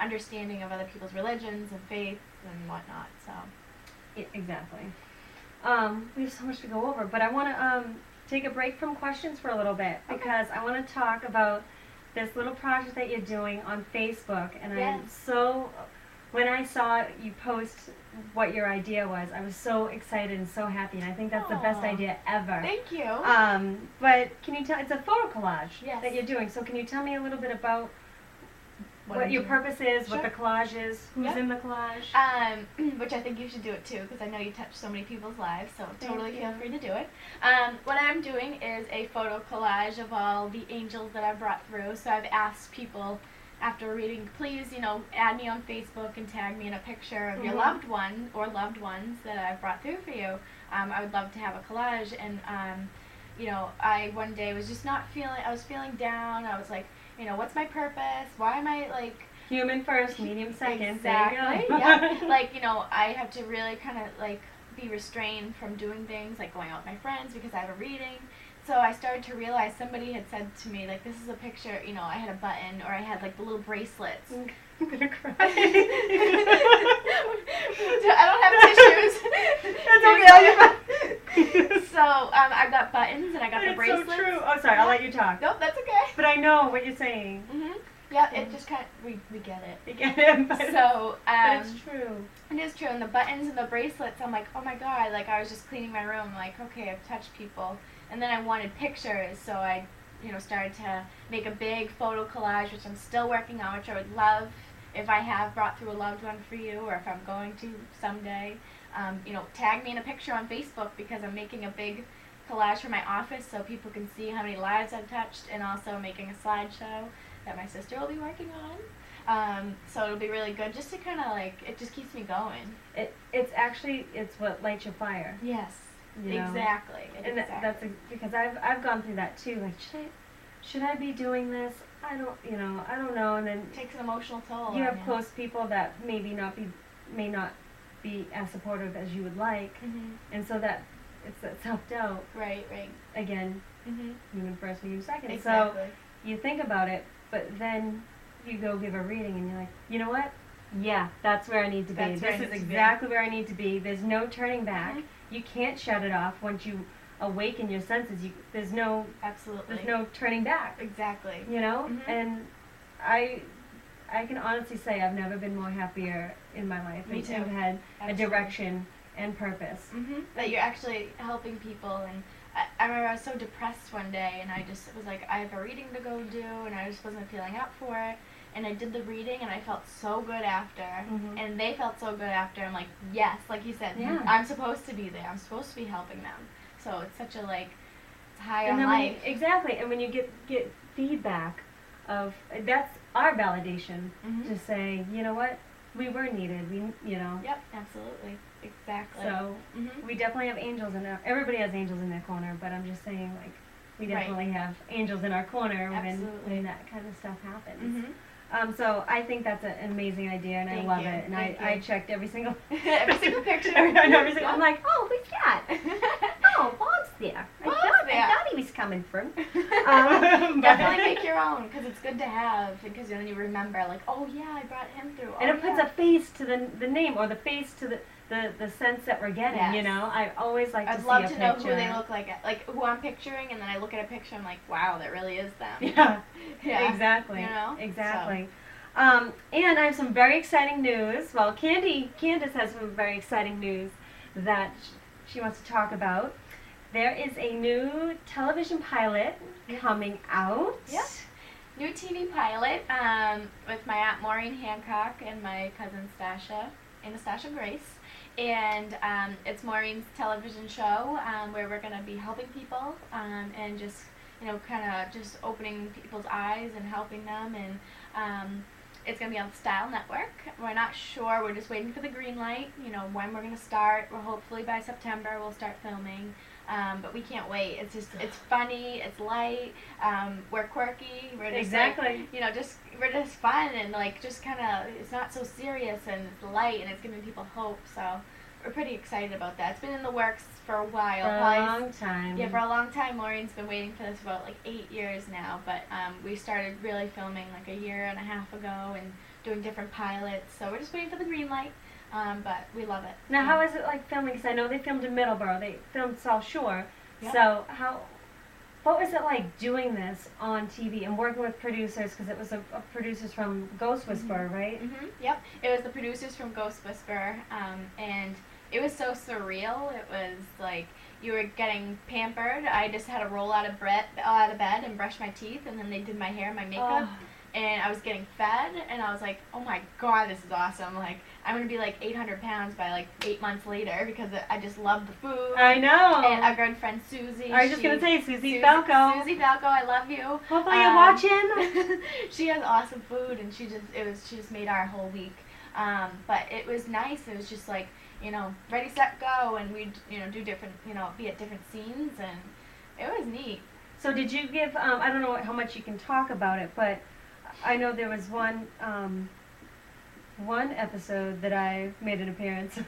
understanding of other people's religions and faiths and whatnot. So. Exactly. We have so much to go over, but I want to take a break from questions for a little bit, because I want to talk about this little project that you're doing on Facebook, and I'm so, when I saw you post what your idea was, I was so excited and so happy, and I think that's the best idea ever. Thank you. But can you tell, it's a photo collage Yes. that you're doing, so can you tell me a little bit about what I'm your doing. purpose is, Sure. what the collage is, who's Yep. in the collage. Which I think you should do it too, because I know you touch so many people's lives, so Thank totally you. feel free to do it. What I'm doing is a photo collage of all the angels that I've brought through. So I've asked people after reading, please, add me on Facebook and tag me in a picture of your loved one or loved ones that I've brought through for you. I would love to have a collage, and I one day was just not feeling. I was feeling down. I was like, what's my purpose? Why am I like Human first, medium second. Exactly. There you go. Yeah. I have to really kind of be restrained from doing things like going out with my friends because I have a reading. So I started to realize somebody had said to me, like, this is a picture, I had a button, or I had like the little bracelets. I'm gonna cry. I don't have tissues. That's okay. So I got buttons and I got the It's bracelets. so true. Oh, sorry. I'll let you talk. Nope, that's okay. But I know what you're saying. Yeah, it just kind of, we get it. You get it. But So, but it's true. It is true. And the buttons and the bracelets, I'm like, oh my God. Like, I was just cleaning my room, like, okay, I've touched people. And then I wanted pictures, so I, started to make a big photo collage, which I'm still working on, which I would love if I have brought through a loved one for you, or if I'm going to someday. Tag me in a picture on Facebook, because I'm making a big collage for my office so people can see how many lives I've touched, and also making a slideshow that my sister will be working on. So it'll be really good, just to kind of it just keeps me going. It's what lights your fire. Yes, exactly. And that's because I've gone through that too. Like, should I be doing this? I don't know. And then it takes an emotional toll. you have close people that may not be as supportive as you would like, and so that it's that self-doubt. Right. Again, human first, medium second. Exactly. So you think about it, but then you go give a reading and you're like, you know what? Yeah, that's where I need to be. This is exactly where I need to be. There's no turning back. You can't shut it off once you awaken your senses. There's no turning back. Exactly. And I can honestly say I've never been more happier in my life. Me too. I've had a direction and purpose. That you're actually helping people. And I remember I was so depressed one day, and I just was like, I have a reading to go do, and I just wasn't feeling up for it. And I did the reading, and I felt so good after, and they felt so good after. I'm like, yes, like you said, I'm supposed to be there. I'm supposed to be helping them. So it's such a it's high on life. Exactly, and when you get feedback of that's our validation to say, you know what, we were needed. Yep, absolutely, exactly. So we definitely have angels in there. Everybody has angels in their corner, but I'm just saying, we definitely have angels in our corner when that kind of stuff happens. So I think that's an amazing idea, and I love it. And I checked every single picture. I'm like, oh, who's that? Oh, Bob's there. I thought he was coming through. Definitely make your own, because it's good to have, because then you remember, oh yeah, I brought him through. And it puts a face to the name, or the face to the sense that we're getting. I always like to see a picture. I'd love to know who they look like who I'm picturing, and then I look at a picture, I'm like, wow, that really is them. Yeah, exactly. Exactly. So. And I have some very exciting news. Well, Candace has some very exciting news that she wants to talk about. There is a new television pilot coming out. Yep. New TV pilot with my Aunt Maureen Hancock and my cousin Anastassia Grace. And it's Maureen's television show where we're going to be helping people and just, kind of just opening people's eyes and helping them. And it's going to be on Style Network. We're not sure. We're just waiting for the green light, when we're going to start. Well, hopefully by September we'll start filming. But we can't wait. It's funny, it's light, we're quirky, we're just we're just fun, and just kind of, it's not so serious, and it's light, and it's giving people hope. So we're pretty excited about that. It's been in the works for a while. For a long time. Yeah, for a long time. Maureen's been waiting for this for about 8 years now, but we started really filming a year and a half ago and doing different pilots. So we're just waiting for the green light. But we love it. Now, how is it filming? Because I know they filmed in Middleborough. They filmed South Shore. Yep. So what was it like doing this on TV and working with producers? Because it was a producers from Ghost Whisperer, right? Yep. It was the producers from Ghost Whisperer, and it was so surreal. It was you were getting pampered. I just had to roll out of bed and brush my teeth, and then they did my hair and my makeup. and I was getting fed, and I was like, oh my god, this is awesome. Like, I'm going to be like 800 pounds by like 8 months later because I just love the food. I know. And our good friend Susie. I was just going to say, Susie Falco. Susie Falco, I love you. Hopefully you're watching. She has awesome food, and she just made our whole week. But it was nice. It was just like, you know, ready, set, go, and we'd, you know, do different, you know, be at different scenes, and it was neat. So did you give, I don't know how much you can talk about it, but I know there was one episode that I made an appearance.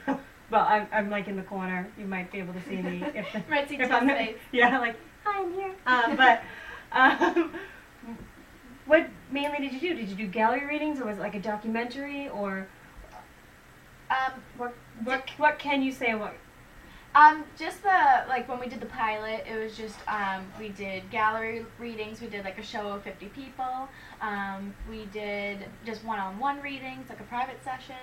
Well, I'm like in the corner. You might be able to see me. Right, see Tina's face. Yeah, like, hi, I'm here. What mainly did you do? Did you do gallery readings, or was it like a documentary, or what can you say? Just like when we did the pilot, it was just, we did gallery readings, we did like a show of 50 people, we did just one-on-one readings, like a private session,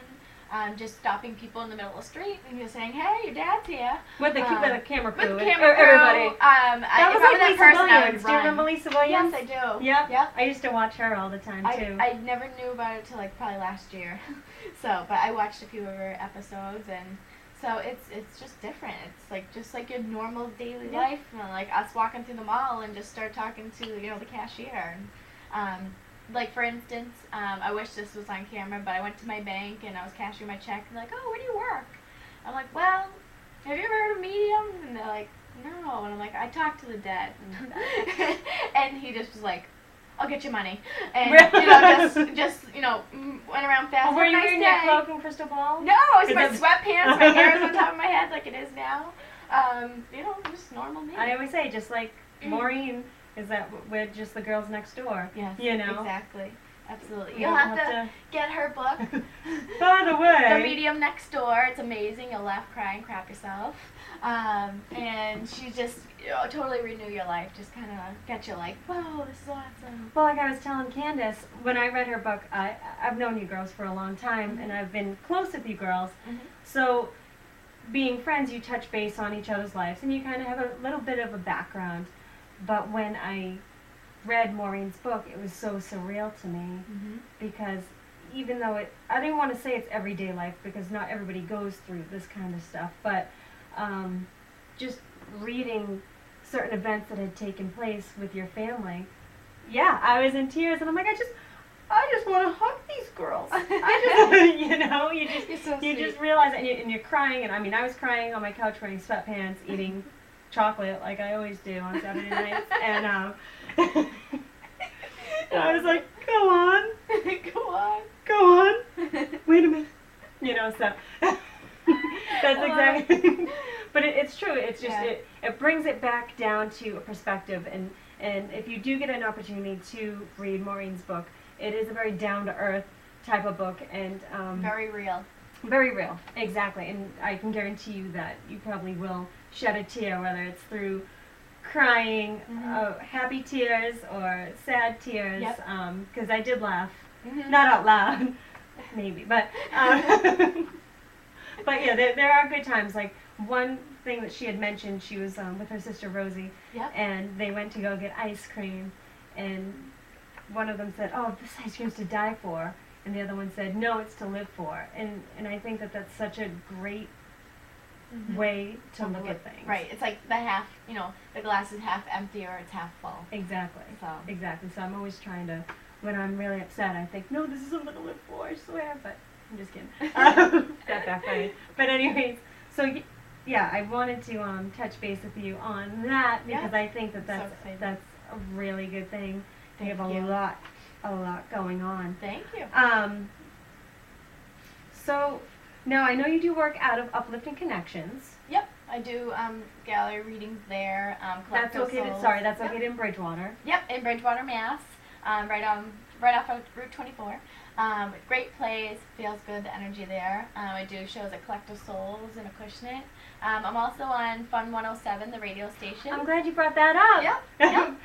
just stopping people in the middle of the street and just saying, hey, your dad's here. With the camera crew. With the camera crew. Everybody. That was like Lisa Williams. Do you remember Lisa Williams? Yes, I do. Yep. I used to watch her all the time, too. I never knew about it till like probably last year. But I watched a few of her episodes, and so it's just different. It's like just like your normal daily life, you know, like us walking through the mall and just start talking to, you know, the cashier. And, like for instance, I wish this was on camera, but I went to my bank and I was cashing my check, and they're like, oh, where do you work? I'm like, well, have you ever heard of Medium? And they're like, no. And I'm like, I talk to the dead. And he just was like, I'll get you money. And, you know, just you know, went around fast. Were you wearing your cloak and crystal ball? No, it's my sweatpants, my hair is on top of my head like it is now. You know, just normal me. I always say, just like Maureen, is that we're just the girls next door. Yes, you know? Exactly. Absolutely. You'll have to get her book. By the way. The Medium Next Door. It's amazing. You'll laugh, cry, and crap yourself. And she just totally renew your life. Just kind of get you like, whoa, this is awesome. Well, like I was telling Candace, when I read her book, I've known you girls for a long time, and I've been close with you girls. So being friends, you touch base on each other's lives, and you kind of have a little bit of a background. But when I read Maureen's book, it was so surreal to me, because even though I didn't want to say it's everyday life, because not everybody goes through this kind of stuff, but just reading certain events that had taken place with your family, yeah, I was in tears, and I'm like, I just want to hug these girls. I just, you know, you just realize, and you're crying, and I mean, I was crying on my couch wearing sweatpants, eating chocolate like I always do on Saturday nights, and I was like, go on, go on, wait a minute, you know, so that's exactly, but it's true, it's just, it brings it back down to a perspective, and if you do get an opportunity to read Maureen's book, it is a very down-to-earth type of book, and very real. Very real, exactly, and I can guarantee you that you probably will shed a tear, whether it's through crying, happy tears, or sad tears, because I did laugh, not out loud, maybe, but but yeah, there are good times. Like one thing that she had mentioned, she was with her sister Rosie, and they went to go get ice cream, and one of them said, oh, this ice cream's to die for, and the other one said, no, it's to live for, and I think that that's such a great way to look at things. Right, it's like the half, you know, the glass is half empty or it's half full. Exactly. Exactly. So I'm always trying to, when I'm really upset, I think, no, this is something to live for, I swear, but I'm just kidding. That backfired. But anyways, so yeah, I wanted to touch base with you on that, because I think that that's a really good thing. They have a lot going on. Thank you. So now I know you do work out of Uplifting Connections. Yep, I do gallery readings there. That's located. Sorry, that's located in Bridgewater. Yep, in Bridgewater, Mass. Right off of Route 24. Great place, feels good, the energy there. I do shows at Collective Souls and Acushnet. I'm also on Fun 107, the radio station. I'm glad you brought that up. Yep.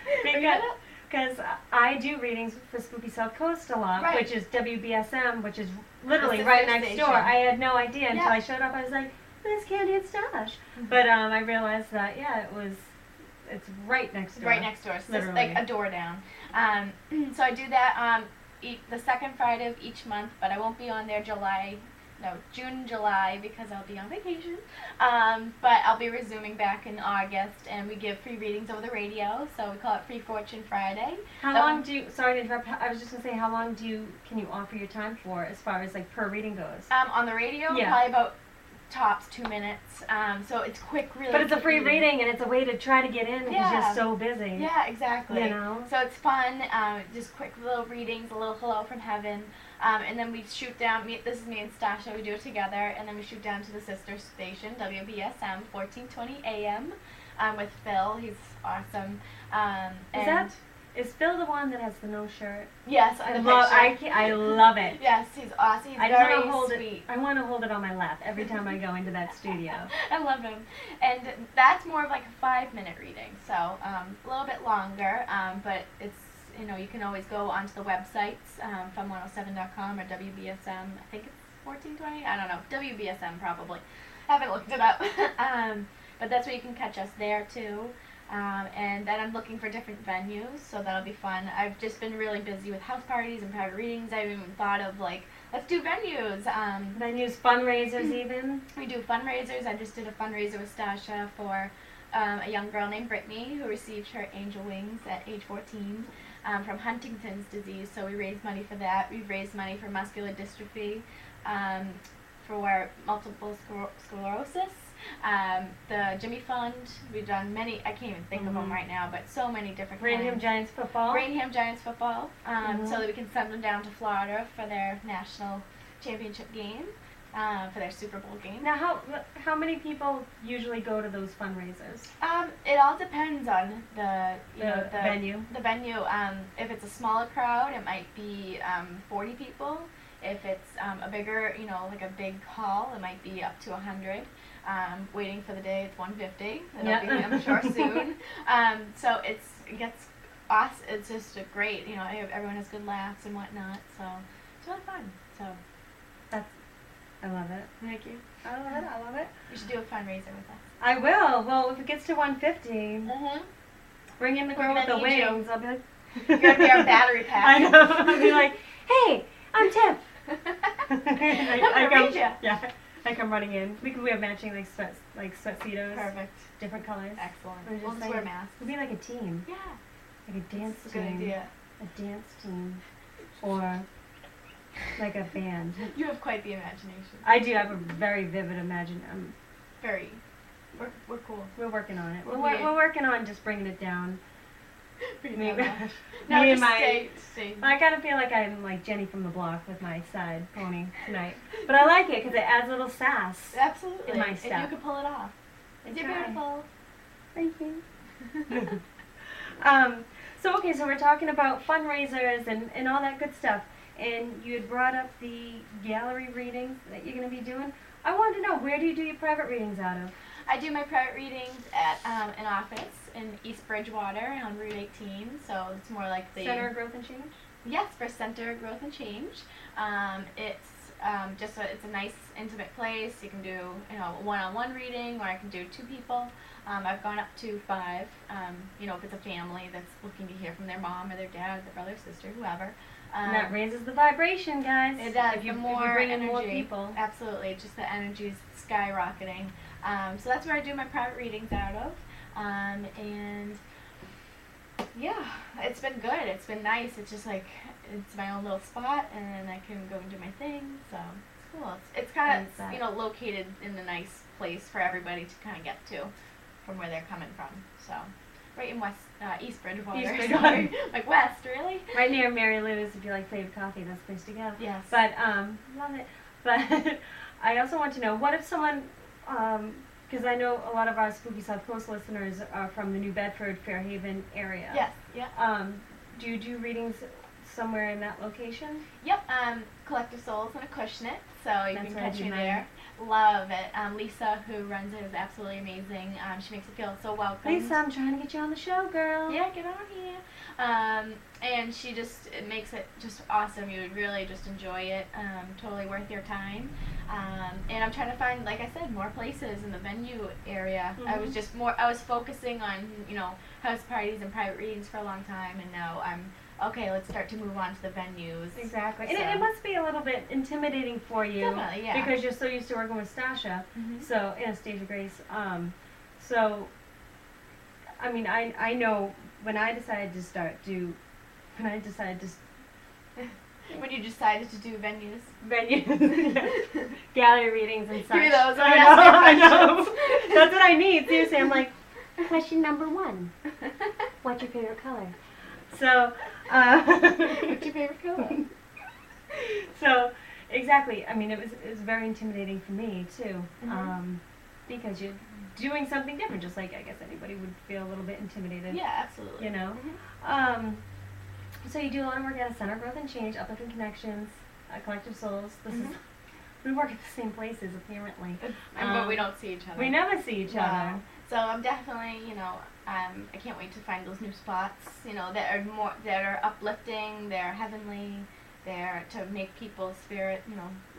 Because I do readings for Spooky South Coast a lot, which is WBSM, which is literally right next door. I had no idea until I showed up. I was like, this Candy and Stash. But I realized that, it's right next door. Right next door. It's just like a door down. So I do that. the second Friday of each month, but I won't be on there June and July because I'll be on vacation. But I'll be resuming back in August, and we give free readings over the radio, so we call it Free Fortune Friday. How long do you, sorry to interrupt, I was just going to say, how long can you offer your time for as far as like per reading goes? On the radio, probably about tops 2 minutes, so it's quick, really. But it's a free reading, and it's a way to try to get in because you're so busy. Yeah, exactly. You know? So it's fun, just quick little readings, a little hello from heaven, and then we shoot down, this is me and Anastassia, we do it together, and then we shoot down to the sister station, WBSM, 1420 AM, with Phil. He's awesome. Is Phil the one that has the no shirt? Yes, I love it. Yes, he's awesome. He's very sweet. I want to hold it on my lap every time I go into that studio. I love him. And that's more of like a 5-minute reading, so a little bit longer, but it's, you can always go onto the websites, fem107.com or WBSM, I think it's 1420, I don't know, WBSM probably. I haven't looked it up. But that's where you can catch us there too. And then I'm looking for different venues, so that'll be fun. I've just been really busy with house parties and private readings. I haven't even thought of, let's do venues. Venues, fundraisers even? We do fundraisers. I just did a fundraiser with Stasha for a young girl named Brittany who received her angel wings at age 14 from Huntington's disease, so we raised money for that. We've raised money for muscular dystrophy, for multiple sclerosis. The Jimmy Fund, we've done many, I can't even think of them right now, but so many different Rainham Giants football. Rainham Giants football, so that we can send them down to Florida for their national championship game, for their Super Bowl game. Now, how many people usually go to those fundraisers? It all depends on the venue. The venue. If it's a smaller crowd, it might be 40 people. If it's a bigger, like a big hall, it might be up to 100. Waiting for the day it's 150. It'll be, I'm sure, soon. So it gets awesome. It's just a great, everyone has good laughs and whatnot. So it's really fun. So I love it. Thank you. I love it. You should do a fundraiser with us. I will. Well, if it gets to 150, bring in the girl with the wings. I'll be like, you're gonna be our battery pack. I know. I'll be like, hey, I'm Tiff. I come running in. We can wear matching sweatsuitos. Perfect. Different colors. Excellent. We'll just wear masks. We'll be like a team. Yeah. Like a dance That's team. a good idea. A dance team. Or like a band. You have quite the imagination. I do have a very vivid imagination. We're cool. We're working on it. We're working on just bringing it down. No, just stay. I kind of feel like I'm like Jenny from the block with my side pony tonight. But I like it because it adds a little sass. Absolutely. In my step. If you could pull it off. You're beautiful. Thank you. So we're talking about fundraisers and all that good stuff. And you had brought up the gallery readings that you're going to be doing. I wanted to know, where do you do your private readings out of? I do my private readings at an office in East Bridgewater on Route 18, so it's more like the... Center of Growth and Change? Yes, for Center of Growth and Change. It's it's a nice, intimate place. You can do, a one-on-one reading, or I can do 2 people. I've gone up to 5, if it's a family that's looking to hear from their mom or their dad, their brother, sister, whoever. And that raises the vibration, guys. It does. If you bring in more people. Absolutely. Just the energy's skyrocketing. So that's where I do my private readings out of. And yeah, it's been good. It's been nice. It's just like, it's my own little spot, and I can go and do my thing. So it's cool. It's kind of, located in a nice place for everybody to kind of get to from where they're coming from. So right in East Bridgewater. East Bridgewater. Like West, really? Right near Mary Lou's. If you like flavored coffee, that's the place to go. Yes. But love it. But I also want to know, what if someone, because I know a lot of our Spooky South Coast listeners are from the New Bedford, Fairhaven area. Yes. Yeah. Do you do readings somewhere in that location? Yep. Collective Souls and Acushnet, so you can catch me there. Love it. Lisa, who runs it, is absolutely amazing. She makes it feel so welcome. Lisa, I'm trying to get you on the show, girl. Yeah, get on here. And she it makes it just awesome. You would really just enjoy it. Totally worth your time. And I'm trying to find, like I said, more places in the venue area. I was focusing on, house parties and private readings for a long time, and now I'm okay, let's start to move on to the venues. Exactly. So. And it must be a little bit intimidating for you. Definitely, yeah. Because you're so used to working with Stasha, so Anastassia Grace. So, I mean, I know when I decided to when you decided to do venues, gallery readings and such. give me those. I know. That's what I need. Seriously, I'm like, question number 1. What's your favorite color? So, what's your favorite color? So, exactly. I mean, it was very intimidating for me too, because you're doing something different. Just like I guess anybody would feel a little bit intimidated. Yeah, absolutely. You know. So you do a lot of work at a Center Growth and Change, Uplifting Connections, Collective Souls. This is we work at the same places apparently, but we don't see each other. We never see each other. So I'm definitely, I can't wait to find those new spots, that are uplifting, they're heavenly, they're to make people's spirit,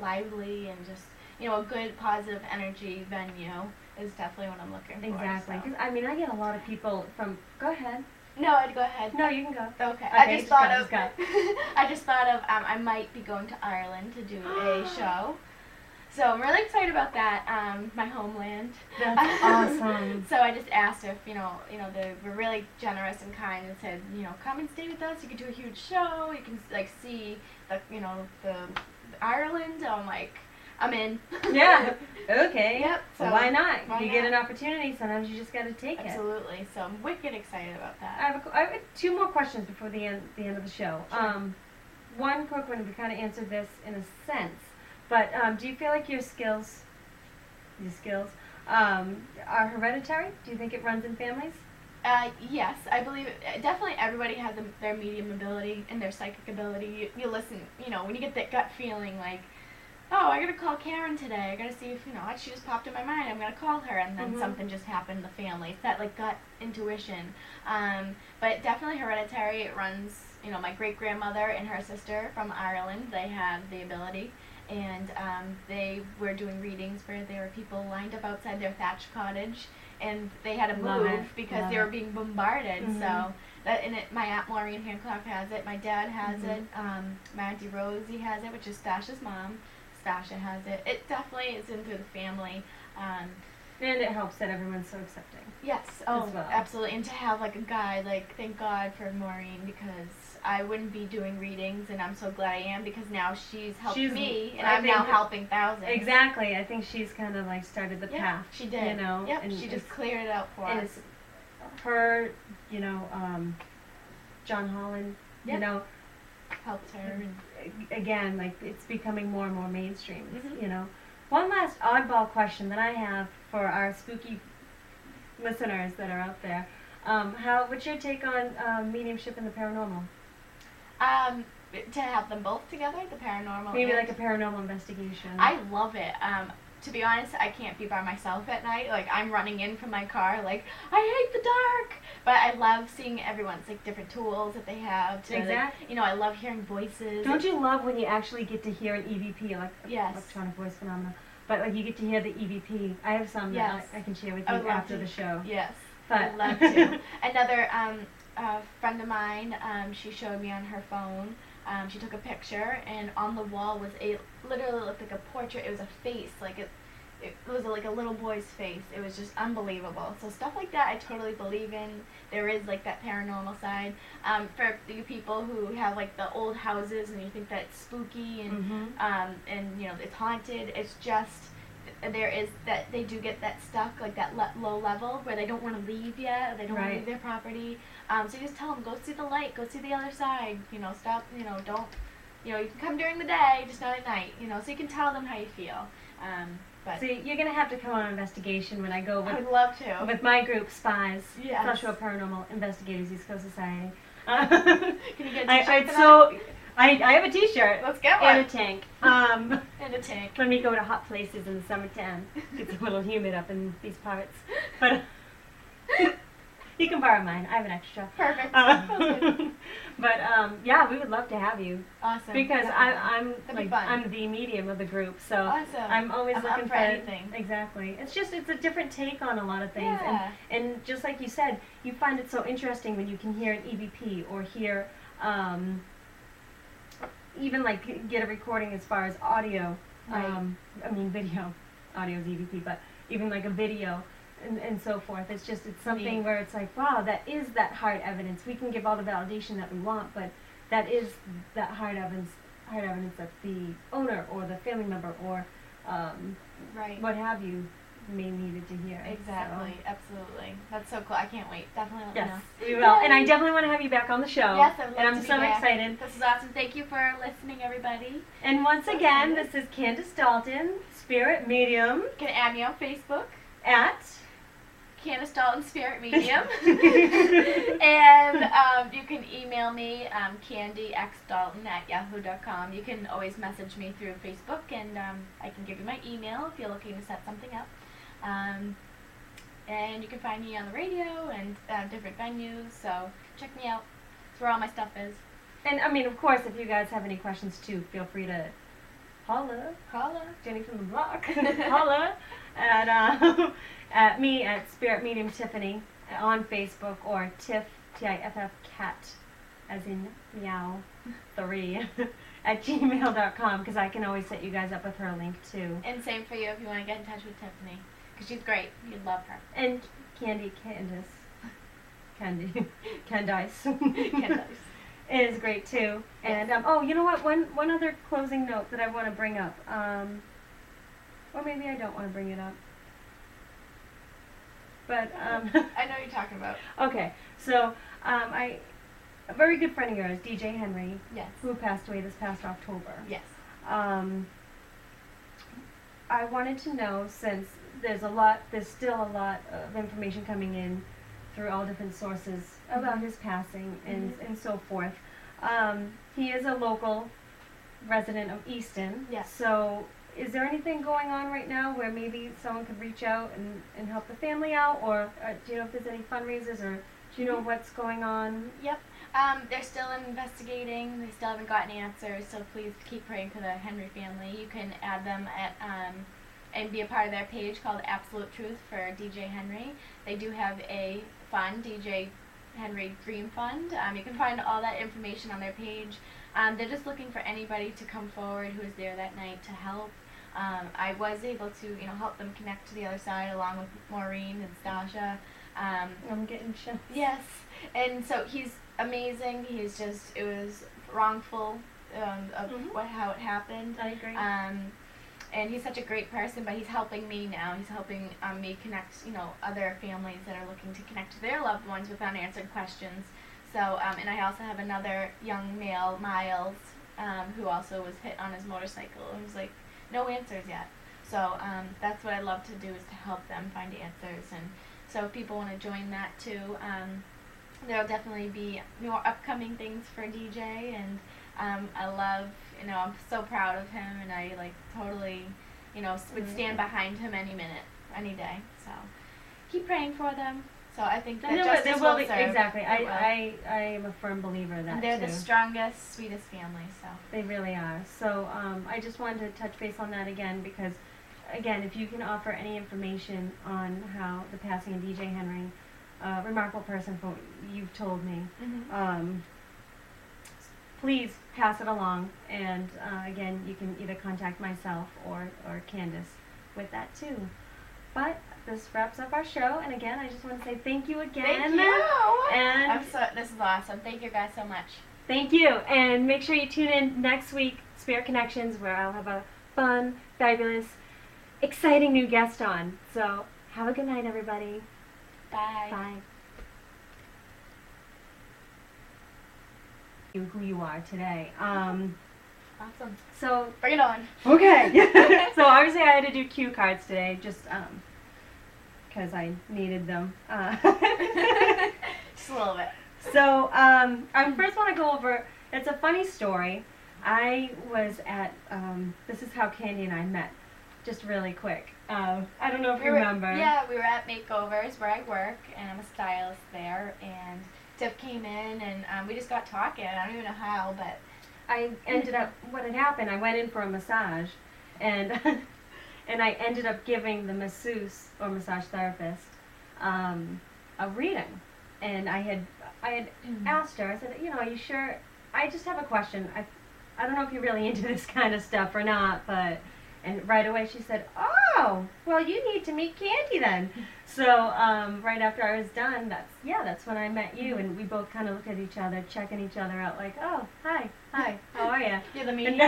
lively and just, a good positive energy venue is definitely what I'm looking for. Exactly. So. Because I mean, I get a lot of people from. Go ahead. No, I'd go ahead. No, you can go. Okay. I just thought of I might be going to Ireland to do a show. So I'm really excited about that, my homeland. That's awesome. So I just asked if, they were really generous and kind and said, come and stay with us. You can do a huge show. You can see the Ireland. So I'm like, I'm in. Yeah. Okay. Yep. So why not? You get an opportunity. Sometimes you just got to take it. Absolutely. So I'm wicked excited about that. I have 2 more questions before the end of the show. Sure. One quick one. We kind of answered this in a sense, but do you feel like your skills are hereditary? Do you think it runs in families? Yes, I believe definitely everybody has their medium ability and their psychic ability. You listen, when you get that gut feeling like, oh, I gotta call Karen today. I gotta see if, she just popped in my mind. I'm gonna call her, and then something just happened in the family. It's that gut intuition. But definitely hereditary. It runs. My great grandmother and her sister from Ireland. They had the ability, and they were doing readings where there were people lined up outside their thatched cottage, and they had to move because they were being bombarded. So my Aunt Maureen Hancock has it. My dad has it. My Auntie Rosie has it, which is Stasha's mom. Stasha has it. It definitely is in through the family. And it helps that everyone's so accepting. Yes. Oh, well. Absolutely. And to have a guide, thank God for Maureen, because I wouldn't be doing readings, and I'm so glad I am, because now she's helped me, and I'm now helping thousands. Exactly. I think she's kind of started the path. She did. Yep. And she just cleared it out for us. It's her, John Holland, helped her. Again, it's becoming more and more mainstream. One last oddball question that I have for our spooky listeners that are out there. What's your take on mediumship and the paranormal? To have them both together, the paranormal. Maybe a paranormal investigation. I love it. To be honest, I can't be by myself at night. I'm running in from my car, I hate the dark. But I love seeing everyone's different tools that they have. Exactly. I love hearing voices. Don't you love when you actually get to hear an EVP, yes. electronic voice phenomena? But you get to hear the EVP. I have some that I can share with you after the show. Yes. But I'd love to. Another friend of mine, she showed me on her phone. She took a picture, and on the wall was literally looked like a portrait. It was a face, it was a little boy's face. It was just unbelievable. So stuff like that I totally believe in. There is that paranormal side. For you people who have the old houses and you think that it's spooky and it's haunted, it's just there is that they do get that stuck that low level where they don't want to leave yet. They don't want to leave their property. So you just tell them, go see the light, go see the other side. Stop. Don't. You can come during the day, just not at night. So you can tell them how you feel. But so you're going to have to come on an investigation when I go with, I would love to. With my group, SPIES, Special Paranormal Investigators, East Coast Society. Can you get a t-shirt I have a t-shirt. Let's get one. And a tank. And a tank. When we go to hot places in the summertime. It's a little humid up in these parts. But you can borrow mine. I have an extra. Perfect. But we would love to have you. Awesome. Because I'm the medium of the group, so awesome. I'm always looking for anything. Exactly. It's a different take on a lot of things, Yeah. and just like you said, you find it so interesting when you can hear an EVP or hear even like get a recording as far as audio. Right. I mean video, audio is EVP, but even like a video and so forth. It's something Neat. where it's like, wow, that is that hard evidence. We can give all the validation that we want, but that is that hard evidence that the owner or the family member or Right. what have you may needed to hear. Exactly. So. Absolutely. That's so cool. I can't wait. Definitely let me know. Yes, we will. And I definitely want to have you back on the show. Yes, I would love and I'm to be so back. excited. This is awesome. Thank you for listening, everybody. And once So again, excited. this is Candace Dalton, Spirit Medium, You can add me on Facebook, at Candace Dalton Spirit Medium. And you can email me, candyxdalton@yahoo.com. You can always message me through Facebook, and I can give you my email if you're looking to set something up. And you can find me on the radio and different venues, so check me out. That's where all my stuff is. And I mean, of course, if you guys have any questions too, feel free to holla. Jenny from the block. Holla at me at Spirit Medium Tiffany on Facebook, or Tiff, Tiff, cat, as in meow, 3, at gmail.com, because I can always set you guys up with her link too. And same for you if you want to get in touch with Tiffany, because she's great. You'd love her. And Candace. Candace. Is great too. And oh, you know what? One other closing note that I want to bring up. Or maybe I don't want to bring it up. But I know what you're talking about. okay. So a very good friend of yours, DJ Henry, Yes. who passed away this past October. Yes. I wanted to know, since there's still a lot of information coming in through all different sources about his passing and so forth. He is a local resident of Easton. Yes. So is there anything going on right now where maybe someone could reach out and help the family out? Or do you know if there's any fundraisers, or do you know what's going on? Yep. They're still investigating. They still haven't gotten answers, so please keep praying for the Henry family. You can add them at and be a part of their page called Absolute Truth for DJ Henry. They do have a fund, DJ Henry Dream Fund. You can find all that information on their page. They're just looking for anybody to come forward who was there that night to help. I was able to, help them connect to the other side along with Maureen and Anastassia. I'm getting chills. Yes, and so he's amazing. He's just, it was wrongful of how it happened. I agree. And he's such a great person, but he's helping me now. He's helping me connect, other families that are looking to connect to their loved ones with unanswered questions. So, and I also have another young male, Miles, who also was hit on his motorcycle. It was like, no answers yet. So that's what I love to do, is to help them find answers. And so if people want to join that too, there'll definitely be more upcoming things for DJ. And I love, I'm so proud of him, and I totally, would stand behind him any minute, any day. So keep praying for them. So I think that justice will serve. Exactly. I am a firm believer in that. And they're too. the strongest, sweetest family. So They really are. So I just wanted to touch base on that again, because, again, if you can offer any information on how the passing of DJ Henry, remarkable person from what you've told me, please pass it along. And again, you can either contact myself or Candace with that too. But this wraps up our show, and again, I just want to say thank you again. thank you. And This is awesome. Thank you guys so much. thank you. And make sure you tune in next week, Spirit Connections, where I'll have a fun, fabulous, exciting new guest on. So have a good night, everybody. Bye. Bye. Who you are today. Awesome. So Bring it on. okay. So obviously I had to do cue cards today, just because I needed them. Just a little bit. So I first want to go over. It's a funny story. I was at. This is how Candy and I met. Just really quick. I don't know if you remember. Yeah, we were at Makeovers where I work, and I'm a stylist there. And Tiff came in, and we just got talking. I don't even know how, but I ended up. What had happened? I went in for a massage, and and I ended up giving the masseuse or massage therapist a reading. And I had asked her. I said, are you sure I just have a question. I don't know if you're really into this kind of stuff or not, but, and right away she said, oh, well, you need to meet Candy then. So right after I was done, that's when I met you, and we both kind of looked at each other, checking each other out like, oh, hi, how are you? You're the medium.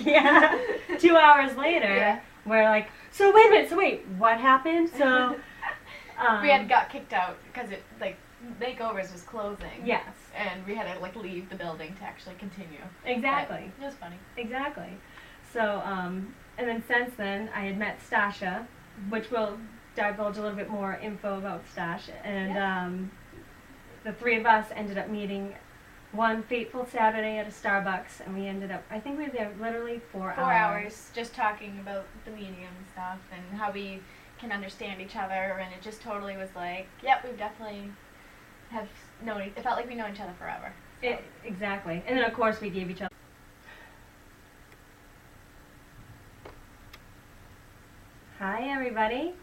Yeah. 2 hours later, we're like, so wait a minute, what happened? So we had got kicked out because it, like, Makeovers was closing. Yes. And we had to, like, leave the building to actually continue. Exactly. But it was funny. Exactly. So, and then since then, I had met Stasha, which will divulge a little bit more info about Stasha. And the three of us ended up meeting one fateful Saturday at a Starbucks, and we ended up, I think we were there literally 4 hours. 4 hours just talking about the medium stuff and how we can understand each other, and it just totally was like, yep, we've definitely have known, it felt like we know each other forever. So. Exactly. And then of course we gave each other. Hi everybody,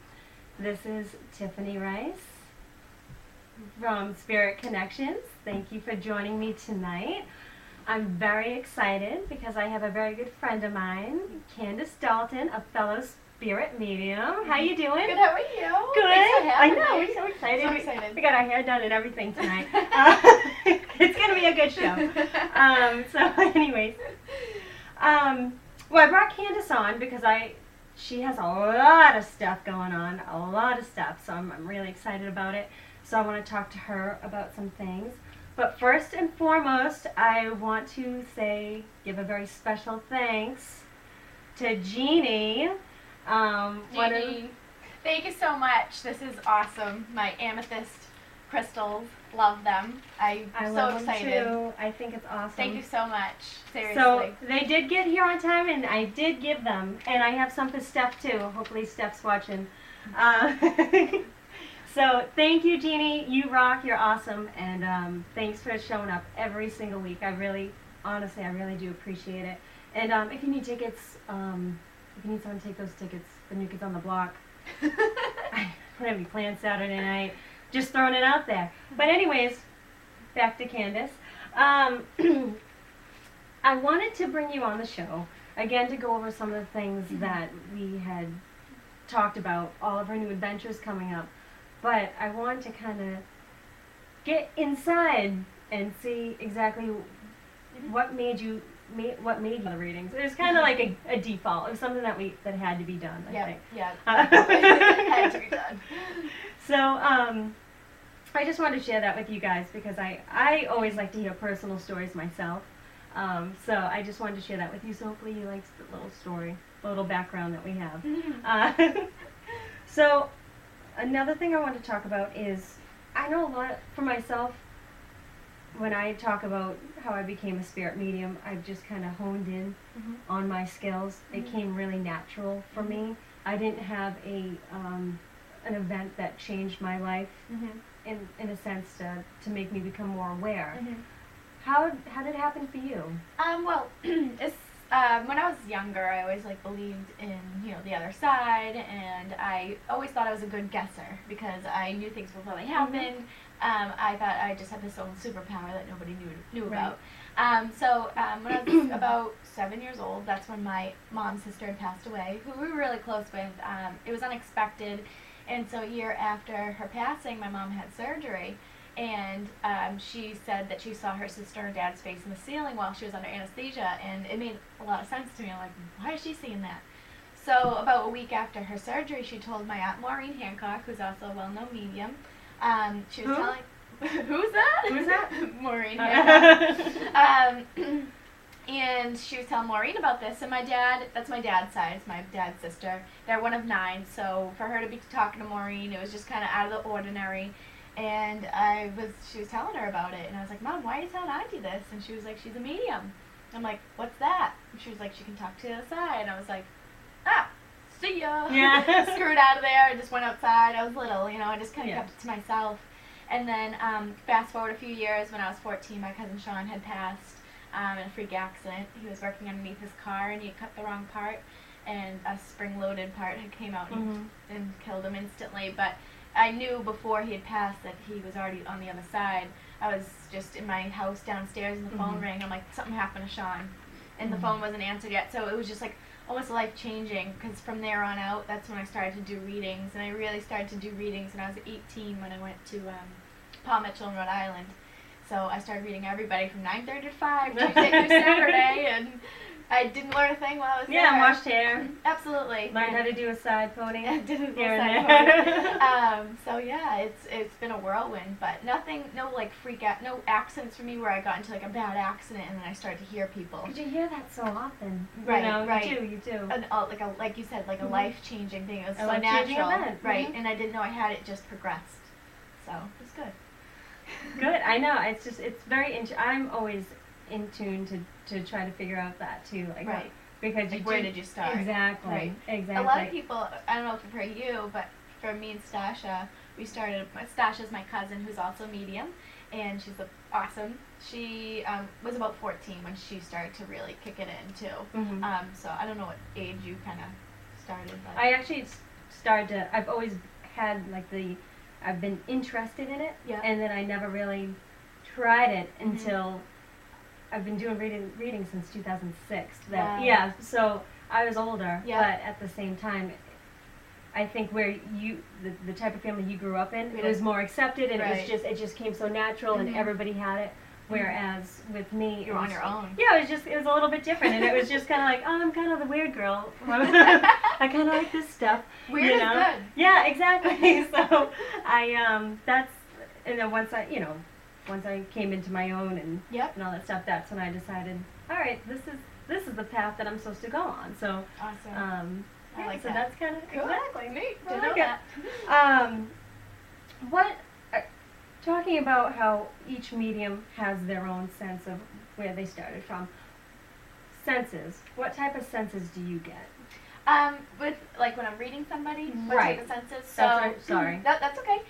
this is Tiffany Rice from Spirit Connections. Thank you for joining me tonight. I'm very excited because I have a very good friend of mine, Candace Dalton, a fellow Spirit Medium. How you doing? Good, how are you? Good. I know, we're so excited. So excited. We got our hair done and everything tonight. It's going to be a good show. So anyways, well, I brought Candace on because she has a lot of stuff going on, so I'm really excited about it. So I want to talk to her about some things. But first and foremost, I want to give a very special thanks to Jeannie. Jeannie, thank you so much. This is awesome. My amethyst crystals, love them. I'm so excited. Them too. I think it's awesome. Thank you so much. Seriously. So they did get here on time, and I did give them, and I have some for Steph too. Hopefully Steph's watching. So thank you, Jeannie. You rock. You're awesome, and thanks for showing up every single week. Honestly, I really do appreciate it. And if you need tickets, if you need someone to take those tickets, the New Kids on the Block. I don't have any plans Saturday night. Just throwing it out there. But anyways, back to Candace. I wanted to bring you on the show, again, to go over some of the things that we had talked about, all of our new adventures coming up. But I wanted to kind of get inside and see exactly what made you the readings. It was kind of like a default. It was something that had to be done, I think. Yeah, it had to be done. So, I just wanted to share that with you guys because I always like to hear personal stories myself. So I just wanted to share that with you. So hopefully you liked the little story, the little background that we have. So another thing I want to talk about is, I know a lot for myself. When I talk about how I became a spirit medium, I've just kind of honed in on my skills. It came really natural for me. I didn't have an event that changed my life in a sense to make me become more aware. How did it happen for you? Well, it's when I was younger, I always believed in the other side, and I always thought I was a good guesser because I knew things before they happened. I thought I just had this own superpower that nobody knew about. So when I was about 7 years old, that's when my mom's sister had passed away, who we were really close with. It was unexpected, and so a year after her passing, my mom had surgery, and she said that she saw her sister and dad's face in the ceiling while she was under anesthesia, and it made a lot of sense to me. I'm like, why is she seeing that? So about a week after her surgery, she told my aunt Maureen Hancock, who's also a well-known medium, she was telling... Who's that? Who's that? Maureen Hancock. And she was telling Maureen about this, and my dad, that's my dad's side, it's my dad's sister, they're one of 9, so for her to be talking to Maureen, it was just kind of out of the ordinary, and she was telling her about it, and I was like, Mom, why are you telling Auntie this? And she was like, she's a medium. I'm like, what's that? And she was like, she can talk to the other side, and I was like, see ya. Yeah. Screwed out of there, I just went outside, I was little, I just kind of kept it to myself. And then fast forward a few years, when I was 14, my cousin Sean had passed in a freak accident. He was working underneath his car, and he had cut the wrong part, and a spring-loaded part had came out and killed him instantly. But I knew before he had passed that he was already on the other side. I was just in my house downstairs and the phone rang. I'm like, something happened to Sean. And the phone wasn't answered yet. So it was just like almost life-changing, because from there on out, that's when I started to do readings. And I really started to do readings when I was 18 when I went to Paul Mitchell in Rhode Island. So I started reading everybody from 9:30 to 5, Tuesday through Saturday, and I didn't learn a thing while I was there. Yeah, washed hair. Absolutely. Learned how to do a side pony. I did a little Here side and pony. So yeah, it's been a whirlwind, but nothing, no like freak out, no accidents for me where I got into like a bad accident and then I started to hear people. Because you hear that so often. Right, You know, right. You do. And, like you said, like a life-changing thing. It was A so life-changing natural, event. right? And I didn't know I had it. Just progressed, so it's good. Good. I know. It's just, it's very, I'm always in tune to try to figure out that too. Like, Right. Because Like, where did you start? Exactly. Right. Exactly. A lot of people, I don't know if for you, but for me and Stasha, we started, Stasha's my cousin who's also a medium, and she's awesome. She was about 14 when she started to really kick it in too. So I don't know what age you kind of started. But I actually started to, I've always had like I've been interested in it, Yeah. and then I never really tried it until I've been doing reading since 2006. Wow. Yeah, so I was older, Yeah. but at the same time, I think where the type of family you grew up in, it was more accepted, and Right. it just came so natural, and everybody had it. Whereas with me, You're on your own. Yeah, it was a little bit different, and it was just kind of like, oh, I'm kind of the weird girl. I kind of like this stuff. Weird you is know? good. Yeah, exactly. So and then once I came into my own and all that stuff, that's when I decided, all right, this is the path that I'm supposed to go on. So Awesome. I like so that. that's kind of Cool. exactly Neat. I Didn't like know it. that. What talking about how each medium has their own sense of where they started from. Senses. What type of senses do you get? With like when I'm reading somebody, what Right. type of senses? So That's right. Sorry. That's okay.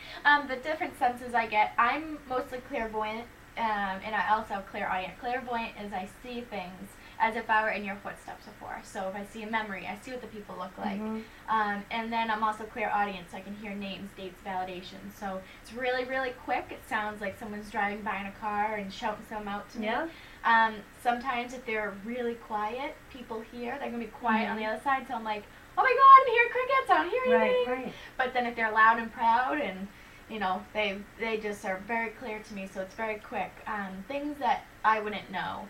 The different senses I get, I'm mostly clairvoyant, and I also clairaudient. Clairvoyant is I see things as if I were in your footsteps before. So if I see a memory, I see what the people look like. And then I'm also clairaudient, so I can hear names, dates, validations. So it's really, really quick. It sounds like someone's driving by in a car and shouting something out to me. Yeah. Sometimes if they're really quiet, people hear, they're going to be quiet on the other side, so I'm like, oh my god, I hear crickets, I don't hear anything. Right. But then if they're loud and proud and, you know, they just are very clear to me, so it's very quick. Things that I wouldn't know,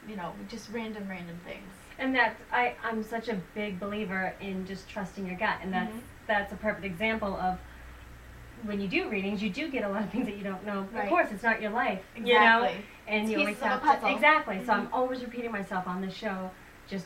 you know, just random things. And I'm such a big believer in just trusting your gut, and that's a perfect example of when you do readings, you do get a lot of things that you don't know. Right. Of course, it's not your life, Exactly. you know, and It's you always pieces of have a puzzle. to exactly. So I'm always repeating myself on this show. Just